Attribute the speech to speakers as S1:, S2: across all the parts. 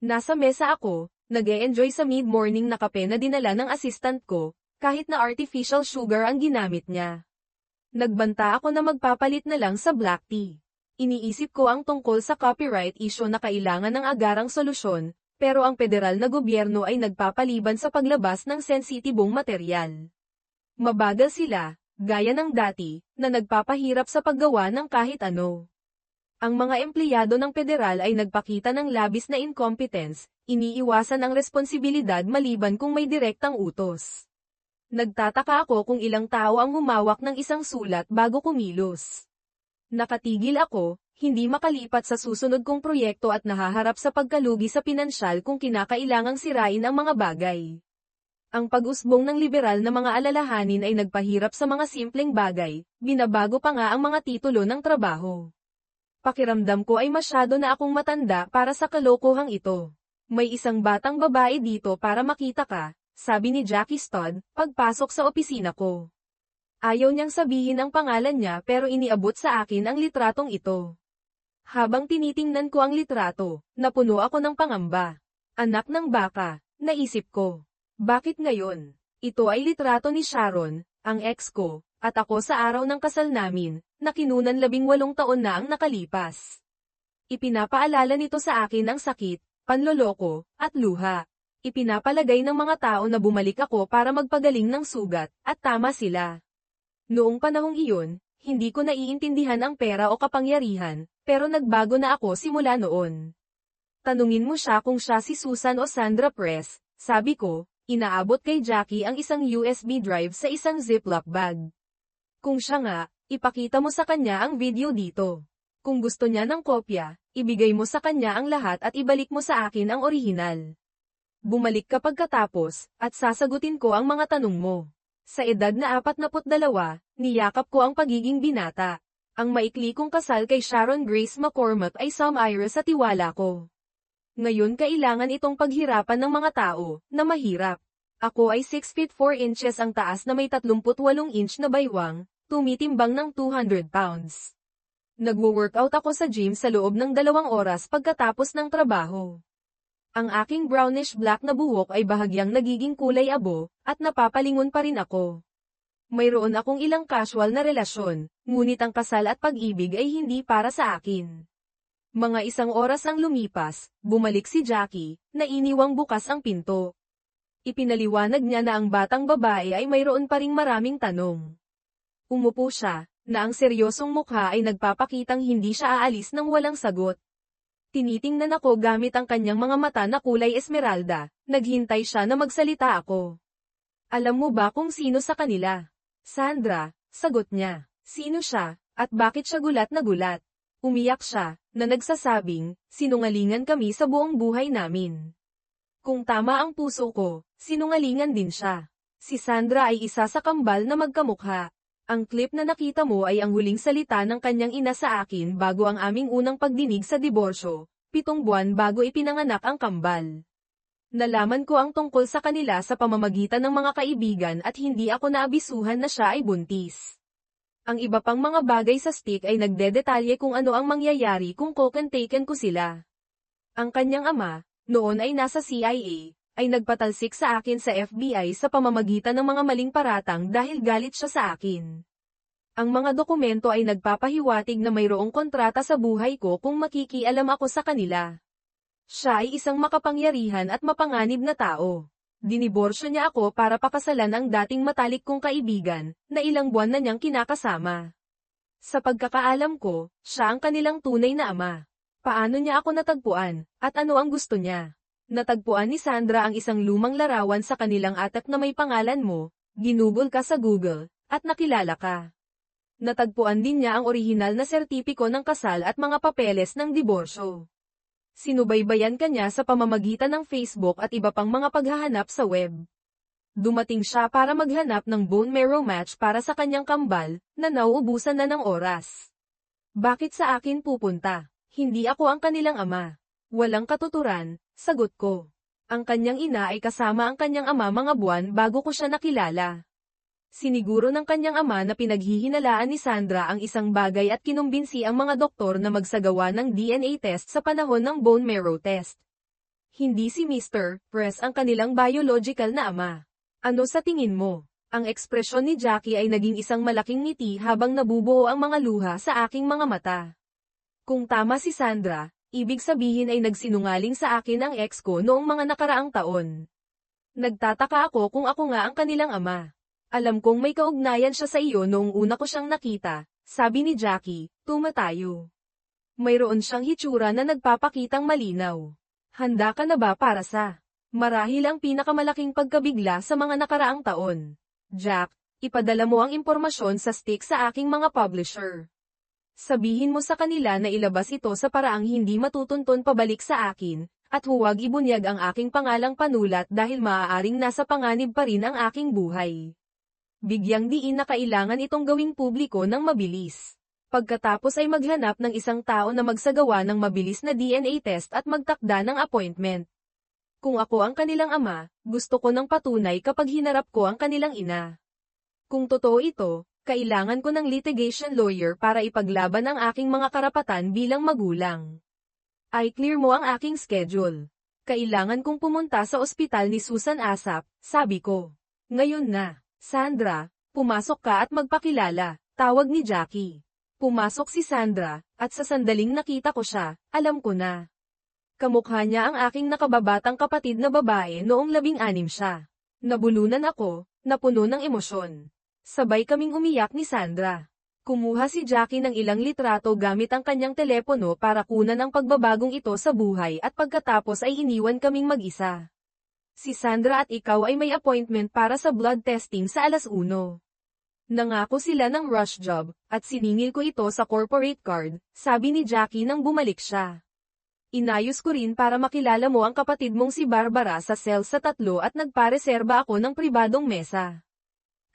S1: Nasa mesa ako, nag-e-enjoy sa mid-morning na kape na dinala ng assistant ko, kahit na artificial sugar ang ginamit niya. Nagbanta ako na magpapalit na lang sa black tea. Iniisip ko ang tungkol sa copyright issue na kailangan ng agarang solusyon, pero ang federal na gobyerno ay nagpapaliban sa paglabas ng sensitibong material. Mabagal sila, gaya ng dati, na nagpapahirap sa paggawa ng kahit ano. Ang mga empleyado ng federal ay nagpakita ng labis na incompetence, iniiwasan ang responsibilidad maliban kung may direktang utos. Nagtataka ako kung ilang tao ang humawak ng isang sulat bago kumilos. Nakatigil ako, hindi makalipat sa susunod kong proyekto at nahaharap sa pagkalugi sa pinansyal kung kinakailangang sirain ang mga bagay. Ang pag-usbong ng liberal na mga alalahanin ay nagpahirap sa mga simpleng bagay, binabago pa nga ang mga titulo ng trabaho. Pakiramdam ko ay masyado na akong matanda para sa kalokohang ito. May isang batang babae dito para makita ka, sabi ni Jackie Stud, pagpasok sa opisina ko. Ayaw niyang sabihin ang pangalan niya pero iniabot sa akin ang litratong ito. Habang tinitingnan ko ang litrato, napuno ako ng pangamba. Anak ng baka, naisip ko. Bakit ngayon? Ito ay litrato ni Sharon, ang ex ko, at ako sa araw ng kasal namin, na kinunan 18 taon na ang nakalipas. Ipinapaalala nito sa akin ang sakit, panloloko, at luha. Ipinapalagay ng mga tao na bumalik ako para magpagaling ng sugat, at tama sila. Noong panahong iyon, hindi ko naiintindihan ang pera o kapangyarihan, pero nagbago na ako simula noon. Tanungin mo siya kung siya si Susan o Sandra Press, sabi ko, inaabot kay Jackie ang isang USB drive sa isang Ziploc bag. Kung siya nga, ipakita mo sa kanya ang video dito. Kung gusto niya ng kopya, ibigay mo sa kanya ang lahat at ibalik mo sa akin ang orihinal. Bumalik ka pagkatapos, at sasagutin ko ang mga tanong mo. Sa edad na 42, niyakap ko ang pagiging binata. Ang maikli kong kasal kay Sharon Grace McCormack ay sumairal sa tiwala ko. Ngayon kailangan itong paghirapan ng mga tao, na mahirap. Ako ay 6 feet 4 inches ang taas na may 38 inch na baywang, tumitimbang ng 200 pounds. Nagwo-workout ako sa gym sa loob ng 2 oras pagkatapos ng trabaho. Ang aking brownish-black na buhok ay bahagyang nagiging kulay abo, at napapalingon pa rin ako. Mayroon akong ilang casual na relasyon, ngunit ang kasal at pag-ibig ay hindi para sa akin. Mga 1 oras ang lumipas, bumalik si Jackie, na iniwang bukas ang pinto. Ipinaliwanag niya na ang batang babae ay mayroon pa ring maraming tanong. Umupo siya, na ang seryosong mukha ay nagpapakitang hindi siya aalis nang walang sagot. Tinitingnan ako gamit ang kanyang mga mata na kulay esmeralda, naghintay siya na magsalita ako. Alam mo ba kung sino sa kanila? Sandra, sagot niya. Sino siya, at bakit siya gulat na gulat? Umiyak siya, na nagsasabing, sinungalingan kami sa buong buhay namin. Kung tama ang puso ko, sinungalingan din siya. Si Sandra ay isa sa kambal na magkamukha. Ang clip na nakita mo ay ang huling salita ng kanyang ina sa akin bago ang aming unang pagdinig sa diborsyo, 7 buwan bago ipinanganak ang kambal. Nalaman ko ang tungkol sa kanila sa pamamagitan ng mga kaibigan at hindi ako naabisuhan na siya ay buntis. Ang iba pang mga bagay sa stick ay nagdedetalye kung ano ang mangyayari kung taken ko sila. Ang kanyang ama, noon ay nasa CIA, ay nagpatalsik sa akin sa FBI sa pamamagitan ng mga maling paratang dahil galit siya sa akin. Ang mga dokumento ay nagpapahiwatig na mayroong kontrata sa buhay ko kung makikialam ako sa kanila. Siya ay isang makapangyarihan at mapanganib na tao. Diniborsyo niya ako para pakasalan ang dating matalik kong kaibigan, na ilang buwan na niyang kinakasama. Sa pagkakaalam ko, siya ang kanilang tunay na ama. Paano niya ako natagpuan, at ano ang gusto niya? Natagpuan ni Sandra ang isang lumang larawan sa kanilang atak na may pangalan mo, ginugol ka sa Google, at nakilala ka. Natagpuan din niya ang orihinal na sertipiko ng kasal at mga papeles ng diborsyo. Sinubaybayan ka niya sa pamamagitan ng Facebook at iba pang mga paghahanap sa web. Dumating siya para maghanap ng bone marrow match para sa kanyang kambal, na nauubusan na ng oras. Bakit sa akin pupunta? Hindi ako ang kanilang ama. Walang katuturan, sagot ko. Ang kanyang ina ay kasama ang kanyang ama mga buwan bago ko siya nakilala. Siniguro ng kanyang ama na pinaghihinalaan ni Sandra ang isang bagay at kinumbinsi ang mga doktor na magsagawa ng DNA test sa panahon ng bone marrow test. Hindi si Mr. Press ang kanilang biological na ama. Ano sa tingin mo? Ang ekspresyon ni Jackie ay naging isang malaking ngiti habang nabubuo ang mga luha sa aking mga mata. Kung tama si Sandra, ibig sabihin ay nagsinungaling sa akin ang ex ko noong mga nakaraang taon. Nagtataka ako kung ako nga ang kanilang ama. Alam kong may kaugnayan siya sa iyo noong una ko siyang nakita, sabi ni Jackie, tumatayo. Mayroon siyang hitsura na nagpapakitang malinaw. Handa ka na ba para sa marahil ang pinakamalaking pagkabigla sa mga nakaraang taon? Jack, ipadala mo ang impormasyon sa stick sa aking mga publisher. Sabihin mo sa kanila na ilabas ito sa paraang hindi matutunton pabalik sa akin, at huwag ibunyag ang aking pangalang panulat dahil maaaring nasa panganib pa rin ang aking buhay. Bigyang diin na kailangan itong gawing publiko ng mabilis. Pagkatapos ay maghanap ng isang tao na magsagawa ng mabilis na DNA test at magtakda ng appointment. Kung ako ang kanilang ama, gusto ko ng patunay kapag hinarap ko ang kanilang ina. Kung totoo ito, kailangan ko ng litigation lawyer para ipaglaban ang aking mga karapatan bilang magulang. I-clear mo ang aking schedule. Kailangan kong pumunta sa ospital ni Susan ASAP, sabi ko. Ngayon na. Sandra, pumasok ka at magpakilala, tawag ni Jackie. Pumasok si Sandra, at sa sandaling nakita ko siya, alam ko na. Kamukha niya ang aking nakababatang kapatid na babae noong 16 siya. Nabulunan ako, napuno ng emosyon. Sabay kaming umiyak ni Sandra. Kumuha si Jackie ng ilang litrato gamit ang kanyang telepono para kunan ang pagbabagong ito sa buhay at pagkatapos ay iniwan kaming mag-isa. Si Sandra at ikaw ay may appointment para sa blood testing sa 1:00. Nangako sila ng rush job, at siningil ko ito sa corporate card, sabi ni Jackie nang bumalik siya. Inayos ko rin para makilala mo ang kapatid mong si Barbara sa cell sa 3 at nagpareserba ako ng pribadong mesa.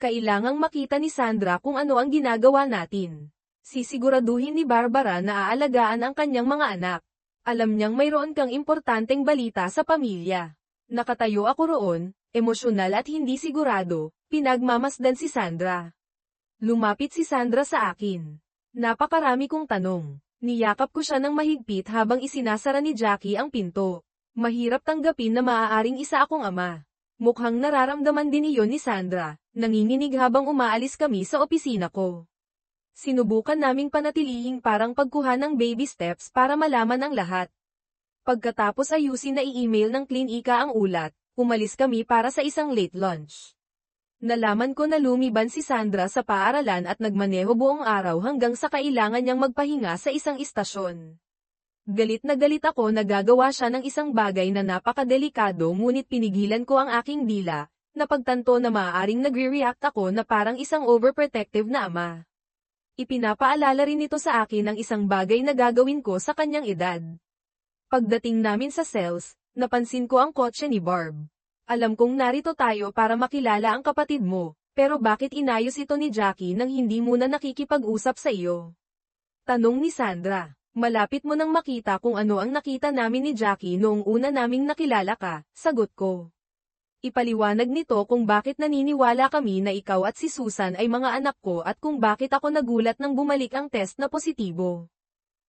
S1: Kailangang makita ni Sandra kung ano ang ginagawa natin. Sisiguraduhin ni Barbara na aalagaan ang kanyang mga anak. Alam niyang mayroon kang importanteng balita sa pamilya. Nakatayo ako roon, emosyonal at hindi sigurado, pinagmamasdan si Sandra. Lumapit si Sandra sa akin. Napakarami kong tanong. Niyakap ko siya ng mahigpit habang isinasara ni Jackie ang pinto. Mahirap tanggapin na maaaring isa akong ama. Mukhang nararamdaman din iyon ni Sandra, nanginginig habang umaalis kami sa opisina ko. Sinubukan naming panatilihing parang pagkuha ng baby steps para malaman ang lahat. Pagkatapos ayusin na i-email ng klinika ang ulat, umalis kami para sa isang late lunch. Nalaman ko na lumiban si Sandra sa paaralan at nagmaneho buong araw hanggang sa kailangan niyang magpahinga sa isang istasyon. Galit na galit ako na gagawa siya ng isang bagay na napakadelikado ngunit pinigilan ko ang aking dila, napagtanto na maaaring nagre-react ako na parang isang overprotective na ama. Ipinapaalala rin ito sa akin ang isang bagay na gagawin ko sa kanyang edad. Pagdating namin sa cells, napansin ko ang kotse ni Barb. Alam kong narito tayo para makilala ang kapatid mo, pero bakit inayos ito ni Jackie nang hindi muna nakikipag-usap sa iyo? Tanong ni Sandra. Malapit mo nang makita kung ano ang nakita namin ni Jackie noong una naming nakilala ka, sagot ko. Ipaliwanag nito kung bakit naniniwala kami na ikaw at si Susan ay mga anak ko at kung bakit ako nagulat nang bumalik ang test na positibo.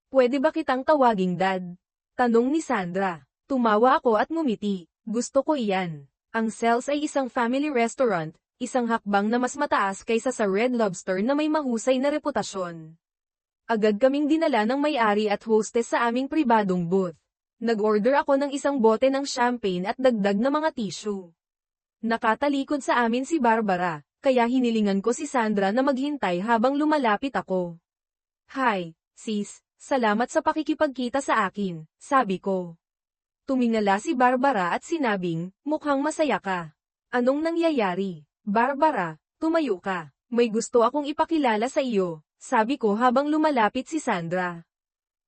S1: Pwede ba kitang tawaging Dad? Tanong ni Sandra. Tumawa ako at ngumiti. Gusto ko iyan. Ang Cells ay isang family restaurant, isang hakbang na mas mataas kaysa sa Red Lobster na may mahusay na reputasyon. Agad kaming dinala ng may-ari at hostess sa aming pribadong booth. Nag-order ako ng isang bote ng champagne at dagdag na mga tissue. Nakatalikod sa amin si Barbara, kaya hinilingan ko si Sandra na maghintay habang lumalapit ako. Hi, sis. Salamat sa pakikipagkita sa akin, sabi ko. Tumingala si Barbara at sinabing, mukhang masaya ka. Anong nangyayari? Barbara, tumayo ka. May gusto akong ipakilala sa iyo, sabi ko habang lumalapit si Sandra.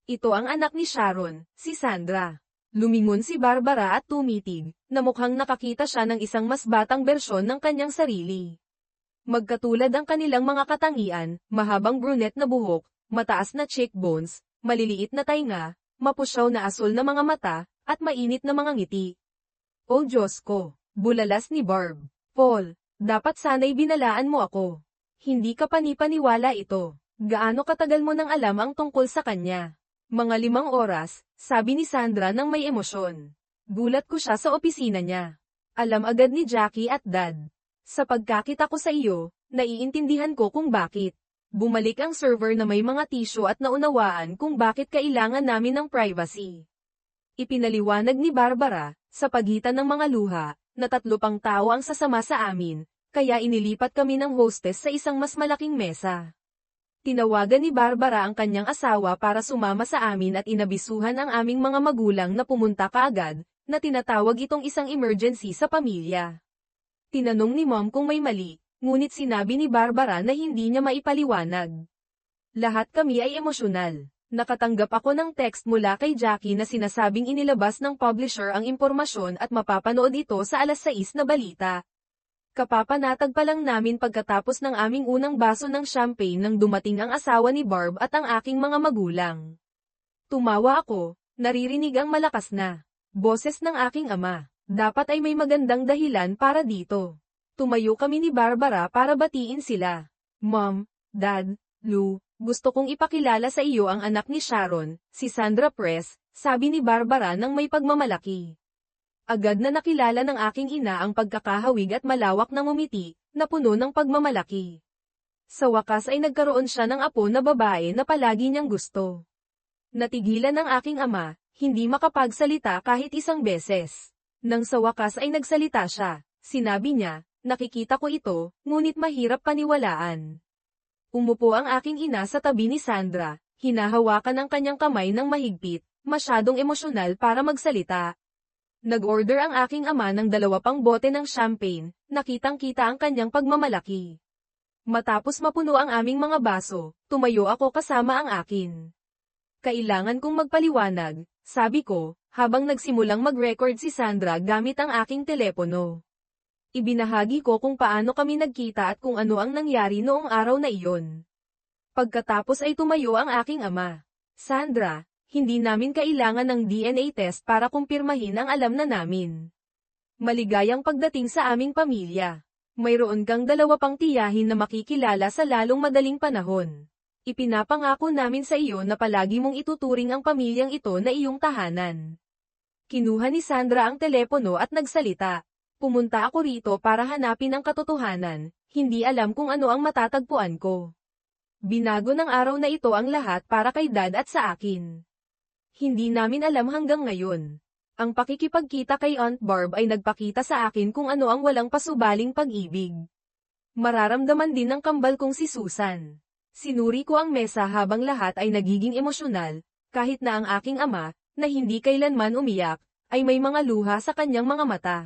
S1: Ito ang anak ni Sharon, si Sandra. Lumingon si Barbara at tumitig, na mukhang nakakita siya ng isang mas batang bersyon ng kanyang sarili. Magkatulad ang kanilang mga katangian, mahabang brunette na buhok, mataas na cheekbones, maliliit na tainga, mapusyaw na asul na mga mata, at mainit na mga ngiti. Oh Diyos ko, bulalas ni Barb. Paul, dapat sana'y binalaan mo ako. Hindi ka panipaniwala ito. Gaano katagal mo nang alam ang tungkol sa kanya? Mga 5 oras, sabi ni Sandra nang may emosyon. Gulat ko siya sa opisina niya. Alam agad ni Jackie at Dad. Sa pagkakita ko sa iyo, naiintindihan ko kung bakit. Bumalik ang server na may mga tissue at naunawaan kung bakit kailangan namin ng privacy. Ipinaliwanag ni Barbara, sa pagitan ng mga luha, na 3 pang tao ang sasama sa amin, kaya inilipat kami ng hostess sa isang mas malaking mesa. Tinawagan ni Barbara ang kanyang asawa para sumama sa amin at inabisuhan ang aming mga magulang na pumunta kaagad, na tinatawag itong isang emergency sa pamilya. Tinanong ni Mom kung may mali, ngunit sinabi ni Barbara na hindi niya maipaliwanag. Lahat kami ay emosyonal. Nakatanggap ako ng text mula kay Jackie na sinasabing inilabas ng publisher ang impormasyon at mapapanood ito sa 6:00 na balita. Kapapanatag pa lang namin pagkatapos ng aming unang baso ng champagne nang dumating ang asawa ni Barb at ang aking mga magulang. Tumawa ako, naririnig ang malakas na boses ng aking ama. Dapat ay may magandang dahilan para dito. Tumayo kami ni Barbara para batiin sila. Mom, Dad, Lou, gusto kong ipakilala sa iyo ang anak ni Sharon, si Sandra Press, sabi ni Barbara nang may pagmamalaki. Agad na nakilala ng aking ina ang pagkakahawig at malawak na ngumiti, na puno ng pagmamalaki. Sa wakas ay nagkaroon siya ng apo na babae na palagi niyang gusto. Natigilan ng aking ama, hindi makapagsalita kahit isang beses. Nang sa wakas ay nagsalita siya, sinabi niya, nakikita ko ito, ngunit mahirap paniwalaan. Umupo ang aking ina sa tabi ni Sandra, hinahawakan ang kanyang kamay ng mahigpit, masyadong emosyonal para magsalita. Nag-order ang aking ama ng 2 pang bote ng champagne, nakitang-kita ang kanyang pagmamalaki. Matapos mapuno ang aming mga baso, tumayo ako kasama ang akin. Kailangan kong magpaliwanag, sabi ko, habang nagsimulang mag-record si Sandra gamit ang aking telepono. Ibinahagi ko kung paano kami nagkita at kung ano ang nangyari noong araw na iyon. Pagkatapos ay tumayo ang aking ama. Sandra, hindi namin kailangan ng DNA test para kumpirmahin ang alam na namin. Maligayang pagdating sa aming pamilya. Mayroon kang 2 pang tiyahin na makikilala sa lalong madaling panahon. Ipinapangako namin sa iyo na palagi mong ituturing ang pamilyang ito na iyong tahanan. Kinuha ni Sandra ang telepono at nagsalita. Pumunta ako rito para hanapin ang katotohanan, hindi alam kung ano ang matatagpuan ko. Binago ng araw na ito ang lahat para kay Dad at sa akin. Hindi namin alam hanggang ngayon. Ang pakikipagkita kay Aunt Barb ay nagpakita sa akin kung ano ang walang pasubaling pag-ibig. Mararamdaman din ng kambal kong si Susan. Sinuri ko ang mesa habang lahat ay nagiging emosyonal, kahit na ang aking ama, na hindi kailanman umiyak, ay may mga luha sa kanyang mga mata.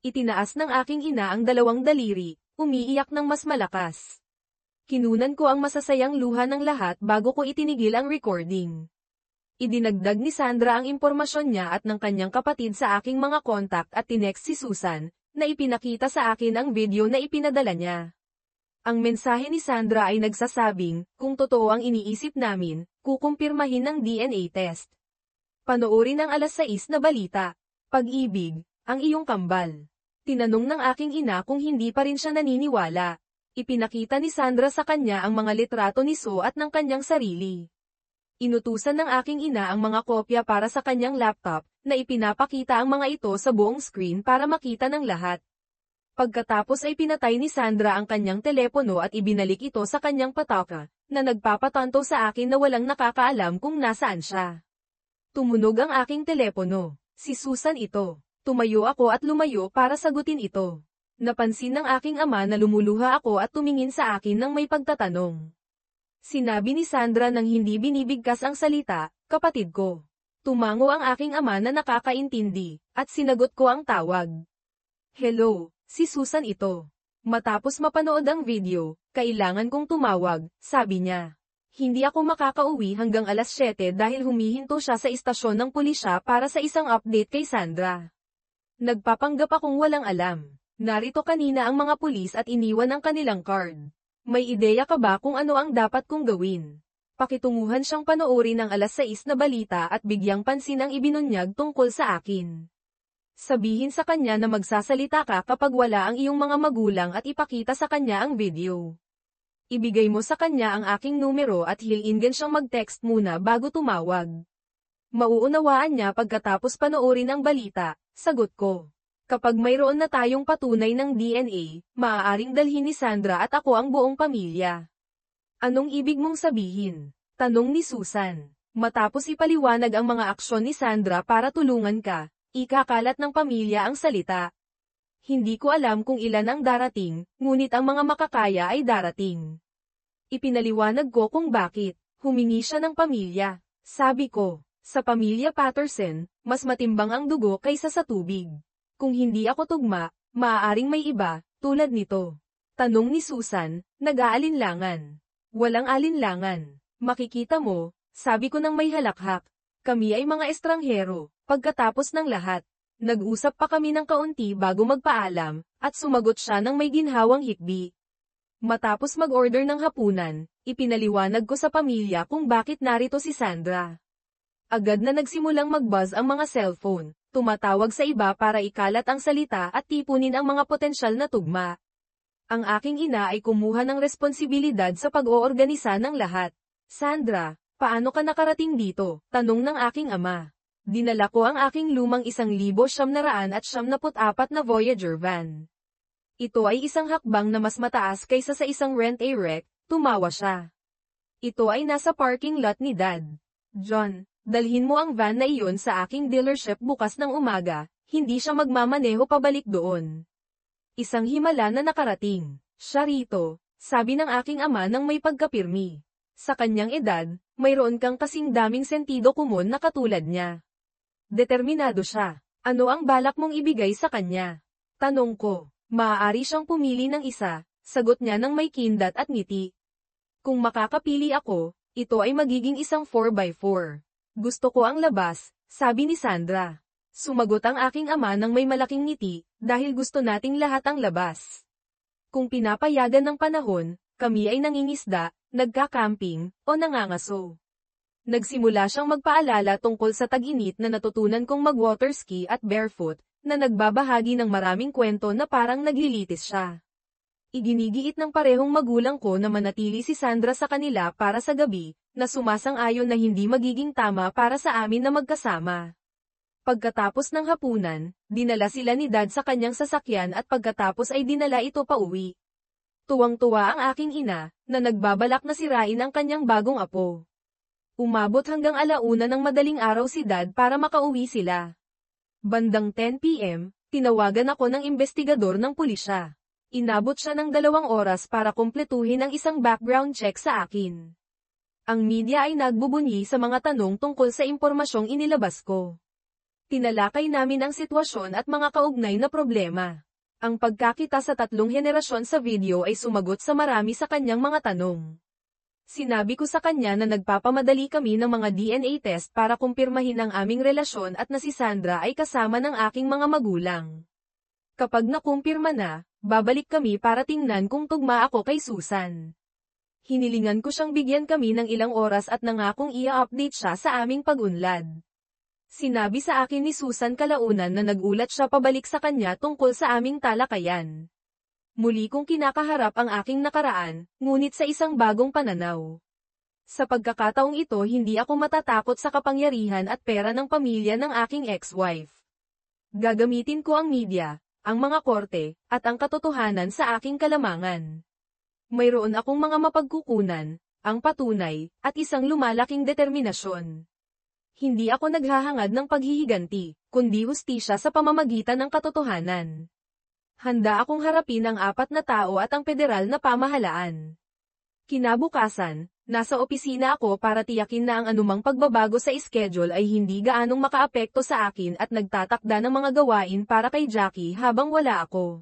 S1: Itinaas ng aking ina ang 2 daliri, umiiyak ng mas malakas. Kinunan ko ang masasayang luha ng lahat bago ko itinigil ang recording. Idinagdag ni Sandra ang impormasyon niya at ng kanyang kapatid sa aking mga kontak at tinext si Susan, na ipinakita sa akin ang video na ipinadala niya. Ang mensahe ni Sandra ay nagsasabing, kung totoo ang iniisip namin, kukumpirmahin ng DNA test. Panoorin ang 6:00 na balita. Pag-ibig, ang iyong kambal. Tinanong ng aking ina kung hindi pa rin siya naniniwala. Ipinakita ni Sandra sa kanya ang mga litrato ni Sue at ng kanyang sarili. Inutusan ng aking ina ang mga kopya para sa kanyang laptop, na ipinapakita ang mga ito sa buong screen para makita ng lahat. Pagkatapos ay pinatay ni Sandra ang kanyang telepono at ibinalik ito sa kanyang pataka, na nagpapatanto sa akin na walang nakakaalam kung nasaan siya. Tumunog ang aking telepono. Si Susan ito. Tumayo ako at lumayo para sagutin ito. Napansin ng aking ama na lumuluha ako at tumingin sa akin ng may pagtatanong. Sinabi ni Sandra nang hindi binibigkas ang salita, kapatid ko. Tumango ang aking ama na nakakaintindi, at sinagot ko ang tawag. Hello, si Susan ito. Matapos mapanood ang video, kailangan kong tumawag, sabi niya. Hindi ako makakauwi hanggang 7:00 dahil humihinto siya sa istasyon ng pulisya para sa isang update kay Sandra. Nagpapanggap akong walang alam. Narito kanina ang mga pulis at iniwan ang kanilang card. May ideya ka ba kung ano ang dapat kong gawin? Pakitunguhan siyang panoorin ang 6:00 na balita at bigyang pansin ang ibinunyag tungkol sa akin. Sabihin sa kanya na magsasalita ka kapag wala ang iyong mga magulang at ipakita sa kanya ang video. Ibigay mo sa kanya ang aking numero at hilinggan siyang mag-text muna bago tumawag. Mauunawaan niya pagkatapos panoorin ang balita, sagot ko. Kapag mayroon na tayong patunay ng DNA, maaaring dalhin ni Sandra at ako ang buong pamilya. Anong ibig mong sabihin? Tanong ni Susan. Matapos ipaliwanag ang mga aksyon ni Sandra para tulungan ka, ikakalat ng pamilya ang salita. Hindi ko alam kung ilan ang darating, ngunit ang mga makakaya ay darating. Ipinaliwanag ko kung bakit. Humingi siya ng pamilya. Sabi ko, sa pamilya Patterson, mas matimbang ang dugo kaysa sa tubig. Kung hindi ako tugma, maaaring may iba, tulad nito. Tanong ni Susan, nag-aalinlangan. Walang alinlangan. Makikita mo, sabi ko nang may halakhak. Kami ay mga estranghero, pagkatapos ng lahat. Nag-usap pa kami ng kaunti bago magpaalam, at sumagot siya ng may ginhawang hikbi. Matapos mag-order ng hapunan, ipinaliwanag ko sa pamilya kung bakit narito si Sandra. Agad na nagsimulang mag-buzz ang mga cellphone, tumatawag sa iba para ikalat ang salita at tipunin ang mga potensyal na tugma. Ang aking ina ay kumuha ng responsibilidad sa pag-oorganisa ng lahat. Sandra, paano ka nakarating dito? Tanong ng aking ama. Dinala ko ang aking lumang 1974 na Voyager van. Ito ay isang hakbang na mas mataas kaysa sa isang rent-a-wreck, tumawa siya. Ito ay nasa parking lot ni Dad. John, dalhin mo ang van na iyon sa aking dealership bukas ng umaga, hindi siya magmamaneho pabalik doon. Isang himala na nakarating. Siya rito, sabi ng aking ama nang may pagkapirmi. Sa kanyang edad, mayroon kang kasing daming sentido komon na katulad niya. Determinado siya. Ano ang balak mong ibigay sa kanya? Tanong ko. Maaari siyang pumili ng isa, sagot niya nang may kindat at ngiti. Kung makakapili ako, ito ay magiging isang 4x4. Gusto ko ang labas, sabi ni Sandra. Sumagot ang aking ama nang may malaking ngiti, dahil gusto nating lahat ang labas. Kung pinapayagan ng panahon, kami ay nangingisda, nagka-camping, o nangangaso. Nagsimula siyang magpaalala tungkol sa tag-init na natutunan kong mag-waterski at barefoot, na nagbabahagi ng maraming kwento na parang naglilitis siya. Iginigiit ng parehong magulang ko na manatili si Sandra sa kanila para sa gabi, na sumasang-ayon na hindi magiging tama para sa amin na magkasama. Pagkatapos ng hapunan, dinala sila ni Dad sa kanyang sasakyan at pagkatapos ay dinala ito pauwi. Tuwang-tuwa ang aking ina, na nagbabalak na sirain ang kanyang bagong apo. Umabot hanggang 1:00 ng madaling araw si Dad para makauwi sila. Bandang 10 p.m., tinawagan ako ng investigador ng pulisya. Inabot siya ng 2 oras para kumpletuhin ang isang background check sa akin. Ang media ay nagbubunyi sa mga tanong tungkol sa impormasyong inilabas ko. Tinalakay namin ang sitwasyon at mga kaugnay na problema. Ang pagkakita sa 3 henerasyon sa video ay sumagot sa marami sa kanyang mga tanong. Sinabi ko sa kanya na nagpapamadali kami ng mga DNA test para kumpirmahin ang aming relasyon at na si Sandra ay kasama ng aking mga magulang. Kapag nakumpirma na, babalik kami para tingnan kung tugma ako kay Susan. Hinilingan ko siyang bigyan kami ng ilang oras at nangakong i-update siya sa aming pag-unlad. Sinabi sa akin ni Susan kalaunan na nagulat siya pabalik sa kanya tungkol sa aming talakayan. Muli kong kinakaharap ang aking nakaraan, ngunit sa isang bagong pananaw. Sa pagkakataong ito hindi ako matatakot sa kapangyarihan at pera ng pamilya ng aking ex-wife. Gagamitin ko ang media, ang mga korte, at ang katotohanan sa aking kalamangan. Mayroon akong mga mapagkukunan, ang patunay, at isang lumalaking determinasyon. Hindi ako naghahangad ng paghihiganti, kundi hustisya sa pamamagitan ng katotohanan. Handa akong harapin ang 4 na tao at ang federal na pamahalaan. Kinabukasan, nasa opisina ako para tiyakin na ang anumang pagbabago sa schedule ay hindi gaanong makaapekto sa akin at nagtatakda ng mga gawain para kay Jackie habang wala ako.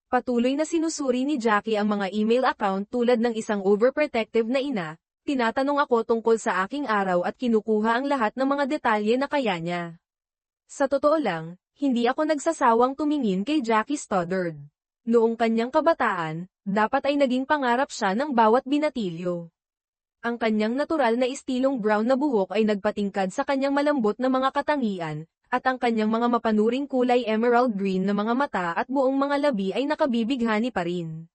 S1: Patuloy na sinusuri ni Jackie ang mga email account tulad ng isang overprotective na ina, tinatanong ako tungkol sa aking araw at kinukuha ang lahat ng mga detalye na kaya niya. Sa totoo lang, hindi ako nagsasawang tumingin kay Jackie Stoddard. Noong kanyang kabataan, dapat ay naging pangarap siya ng bawat binatilyo. Ang kanyang natural na istilong brown na buhok ay nagpatingkad sa kanyang malambot na mga katangian, at ang kanyang mga mapanuring kulay emerald green na mga mata at buong mga labi ay nakabibighani pa rin.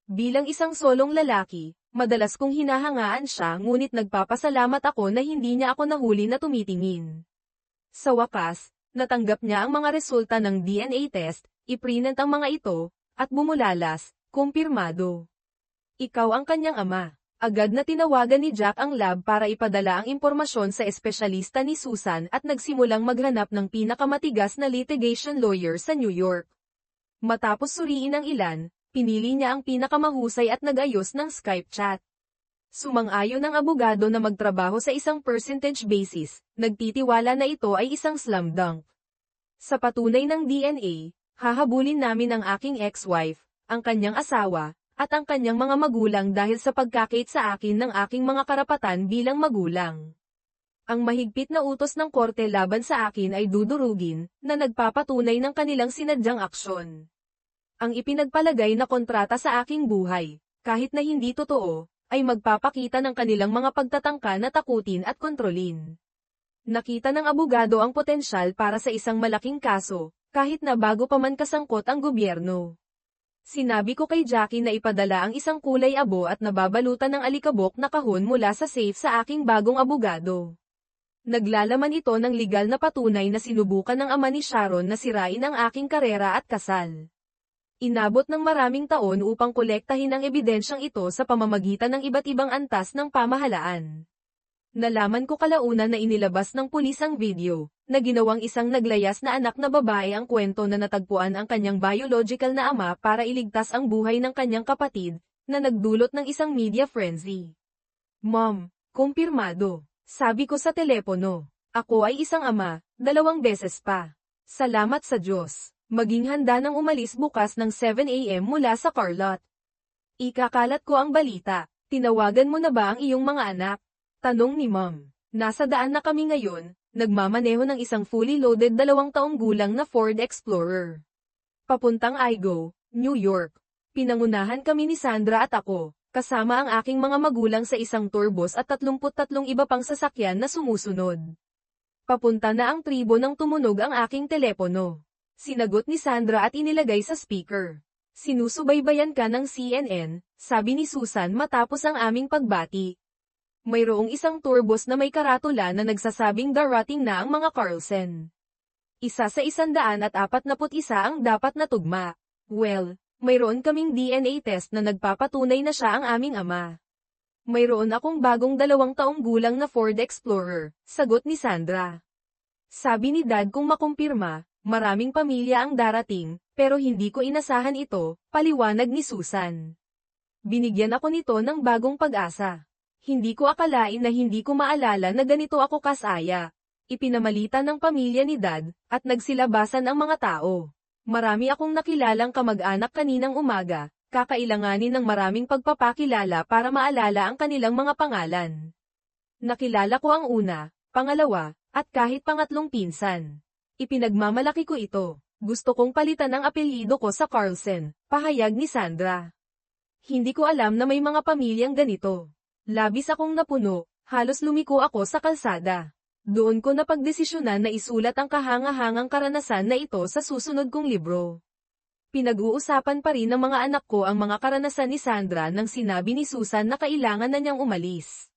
S1: Bilang isang solong lalaki, Madalas kong hinahangaan siya ngunit nagpapasalamat ako na hindi niya ako nahuli na tumitingin. Sa wakas, natanggap niya ang mga resulta ng DNA test, iprinint ang mga ito, at bumulalas, kumpirmado. Ikaw ang kanyang ama. Agad na tinawagan ni Jack ang lab para ipadala ang impormasyon sa espesyalista ni Susan at nagsimulang maghanap ng pinakamatigas na litigation lawyer sa New York. Matapos suriin ang ilan, pinili niya ang pinakamahusay at nag-ayos ng Skype chat. Sumang-ayon ang abogado na magtrabaho sa isang percentage basis, nagtitiwala na ito ay isang slam dunk. Sa patunay ng DNA, hahabulin namin ang aking ex-wife, ang kanyang asawa, at ang kanyang mga magulang dahil sa pagkakait sa akin ng aking mga karapatan bilang magulang. Ang mahigpit na utos ng korte laban sa akin ay dudurugin, na nagpapatunay ng kanilang sinadyang aksyon. Ang ipinagpalagay na kontrata sa aking buhay, kahit na hindi totoo, ay magpapakita ng kanilang mga pagtatangka na takutin at kontrolin. Nakita ng abogado ang potensyal para sa isang malaking kaso, kahit na bago pa man kasangkot ang gobyerno. Sinabi ko kay Jackie na ipadala ang isang kulay abo at nababalutan ng alikabok na kahon mula sa safe sa aking bagong abogado. Naglalaman ito ng legal na patunay na sinubukan ng ama ni Sharon na sirain ang aking karera at kasal. Inabot ng maraming taon upang kolektahin ang ebidensyang ito sa pamamagitan ng iba't ibang antas ng pamahalaan. Nalaman ko kalaunan na inilabas ng pulis ang video, na ginawang isang naglayas na anak na babae ang kwento na natagpuan ang kanyang biological na ama para iligtas ang buhay ng kanyang kapatid, na nagdulot ng isang media frenzy. Mom, kumpirmado. Sabi ko sa telepono. Ako ay isang ama, 2 beses pa. Salamat sa Diyos. Maging handa nang umalis bukas ng 7 AM mula sa car lot. Ikakalat ko ang balita. Tinawagan mo na ba ang iyong mga anak? Tanong ni Mom. Nasa daan na kami ngayon, nagmamaneho ng isang fully loaded 2 taong gulang na Ford Explorer. Papuntang Igo, New York. Pinangunahan kami ni Sandra at ako, kasama ang aking mga magulang sa isang tour bus at 33 iba pang sasakyan na sumusunod. Papunta na ang tribo nang tumunog ang aking telepono. Sinagot ni Sandra at inilagay sa speaker. Sinusubaybayan ka ng CNN, sabi ni Susan matapos ang aming pagbati. Mayroong isang tour bus na may karatula na nagsasabing darating na ang mga Carlsen. Isa sa 141 ang dapat na tugma. Well, mayroon kaming DNA test na nagpapatunay na siya ang aming ama. Mayroon akong bagong 2 taong gulang na Ford Explorer, sagot ni Sandra. Sabi ni Dad kung makumpirma, maraming pamilya ang darating, pero hindi ko inasahan ito, paliwanag ni Susan. Binigyan ako nito ng bagong pag-asa. Hindi ko akalain na hindi ko maalala na ganito ako kasaya. Ipinamalita ng pamilya ni Dad, at nagsilabasan ang mga tao. Marami akong nakilalang kamag-anak kaninang umaga, kakailanganin ng maraming pagpapakilala para maalala ang kanilang mga pangalan. Nakilala ko ang una, pangalawa, at kahit pangatlong pinsan. Ipinagmamalaki ko ito. Gusto kong palitan ang apelyido ko sa Carlsen, pahayag ni Sandra. Hindi ko alam na may mga pamilyang ganito. Labis akong napuno, halos lumiko ako sa kalsada. Doon ko napagdesisyonan na isulat ang kahanga-hangang karanasan na ito sa susunod kong libro. Pinag-uusapan pa rin ng mga anak ko ang mga karanasan ni Sandra nang sinabi ni Susan na kailangan na niyang umalis.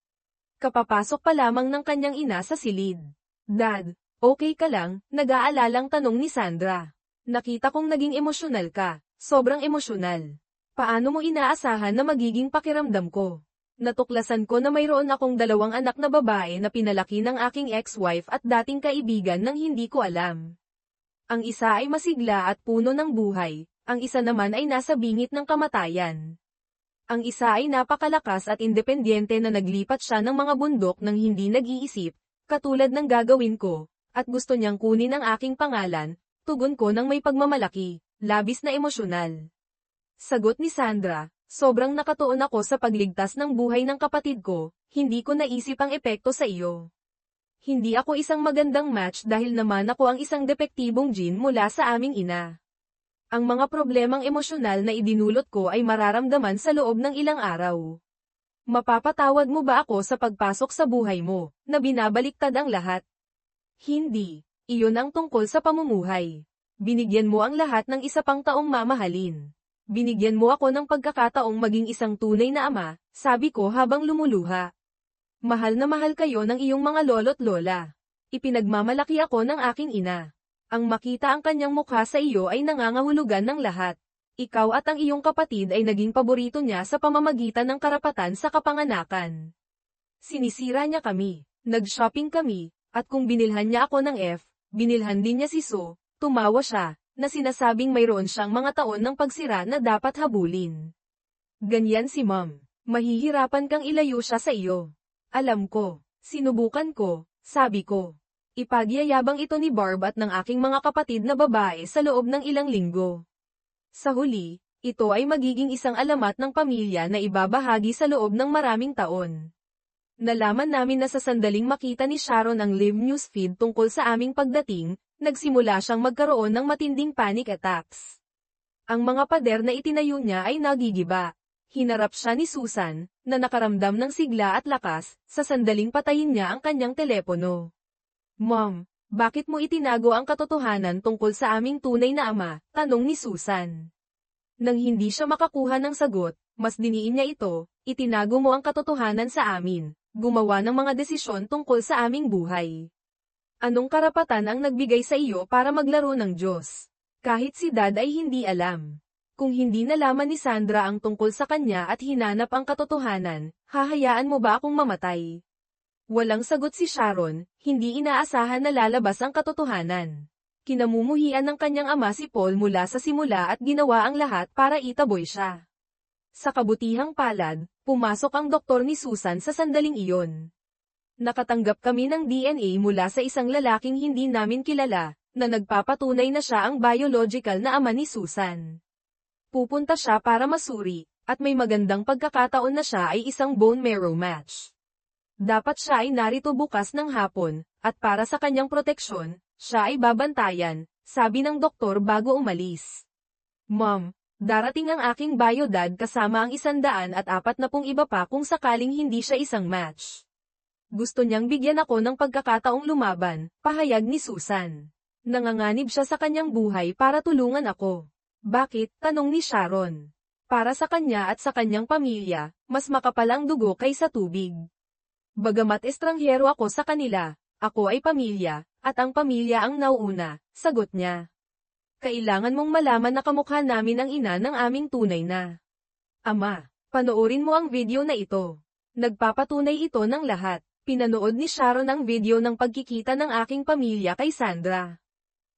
S1: Kapapasok pa lamang ng kanyang ina sa silid. Dad, okay ka lang? Nag-aalalang tanong ni Sandra. Nakita kong naging emosyonal ka, sobrang emosyonal. Paano mo inaasahan na magiging pakiramdam ko? Natuklasan ko na mayroon akong 2 anak na babae na pinalaki ng aking ex-wife at dating kaibigan nang hindi ko alam. Ang isa ay masigla at puno ng buhay, ang isa naman ay nasa bingit ng kamatayan. Ang isa ay napakalakas at independyente na naglipat siya ng mga bundok nang hindi nag-iisip, katulad ng gagawin ko, at gusto niyang kunin ang aking pangalan, tugon ko ng may pagmamalaki, labis na emosyonal. Sagot ni Sandra, sobrang nakatuon ako sa pagligtas ng buhay ng kapatid ko, hindi ko naisip ang epekto sa iyo. Hindi ako isang magandang match dahil naman ako ang isang depektibong gene mula sa aming ina. Ang mga problemang emosyonal na idinulot ko ay mararamdaman sa loob ng ilang araw. Mapapatawad mo ba ako sa pagpasok sa buhay mo, na binabaliktad ang lahat? Hindi. Iyon ang tungkol sa pamumuhay. Binigyan mo ang lahat ng isa pang taong mamahalin. Binigyan mo ako ng pagkakataong maging isang tunay na ama, sabi ko habang lumuluha. Mahal na mahal kayo ng iyong mga lolo't lola. Ipinagmamalaki ako ng aking ina. Ang makita ang kanyang mukha sa iyo ay nangangahulugan ng lahat. Ikaw at ang iyong kapatid ay naging paborito niya sa pamamagitan ng karapatan sa kapanganakan. Sinisira niya kami. Nag-shopping kami, at kung binilhan niya ako ng F, binilhan din niya si So, tumawa siya, na sinasabing mayroon siyang mga taon ng pagsira na dapat habulin. Ganyan si Mom. Mahihirapan kang ilayo siya sa iyo. Alam ko. Sinubukan ko, sabi ko. Ipagyayabang ito ni Barb at ng aking mga kapatid na babae sa loob ng ilang linggo. Sa huli, ito ay magiging isang alamat ng pamilya na ibabahagi sa loob ng maraming taon. Nalaman namin na sa sandaling makita ni Sharon ang live news feed tungkol sa aming pagdating, nagsimula siyang magkaroon ng matinding panic attacks. Ang mga pader na itinayo niya ay nagigiba. Hinarap siya ni Susan, na nakaramdam ng sigla at lakas, sa sandaling patayin niya ang kanyang telepono. Mom, bakit mo itinago ang katotohanan tungkol sa aming tunay na ama? Tanong ni Susan. Nang hindi siya makakuha ng sagot, mas diniin niya ito, itinago mo ang katotohanan sa amin. Gumawa ng mga desisyon tungkol sa aming buhay. Anong karapatan ang nagbigay sa iyo para maglaro ng Diyos? Kahit si Dad ay hindi alam. Kung hindi nalaman ni Sandra ang tungkol sa kanya at hinanap ang katotohanan, hahayaan mo ba akong mamatay? Walang sagot si Sharon, hindi inaasahan na lalabas ang katotohanan. Kinamumuhian ng kanyang ama si Paul mula sa simula at ginawa ang lahat para itaboy siya. Sa kabutihang palad, pumasok ang doktor ni Susan sa sandaling iyon. Nakatanggap kami ng DNA mula sa isang lalaking hindi namin kilala, na nagpapatunay na siya ang biological na ama ni Susan. Pupunta siya para masuri, at may magandang pagkakataon na siya ay isang bone marrow match. Dapat siya ay narito bukas ng hapon, at para sa kanyang proteksyon, siya ay babantayan, sabi ng doktor bago umalis. Mom, darating ang aking biodad kasama ang 140 iba pa kung sakaling hindi siya isang match. Gusto niyang bigyan ako ng pagkakataong lumaban, pahayag ni Susan. Nanganganib siya sa kanyang buhay para tulungan ako. Bakit? Tanong ni Sharon. Para sa kanya at sa kanyang pamilya, mas makapal ang dugo kaysa tubig. Bagamat estranghero ako sa kanila, ako ay pamilya, at ang pamilya ang nauuna, sagot niya. Kailangan mong malaman na kamukha namin ang ina ng aming tunay na ama. Panoorin mo ang video na ito. Nagpapatunay ito ng lahat. Pinanood ni Sharon ang video ng pagkikita ng aking pamilya kay Sandra.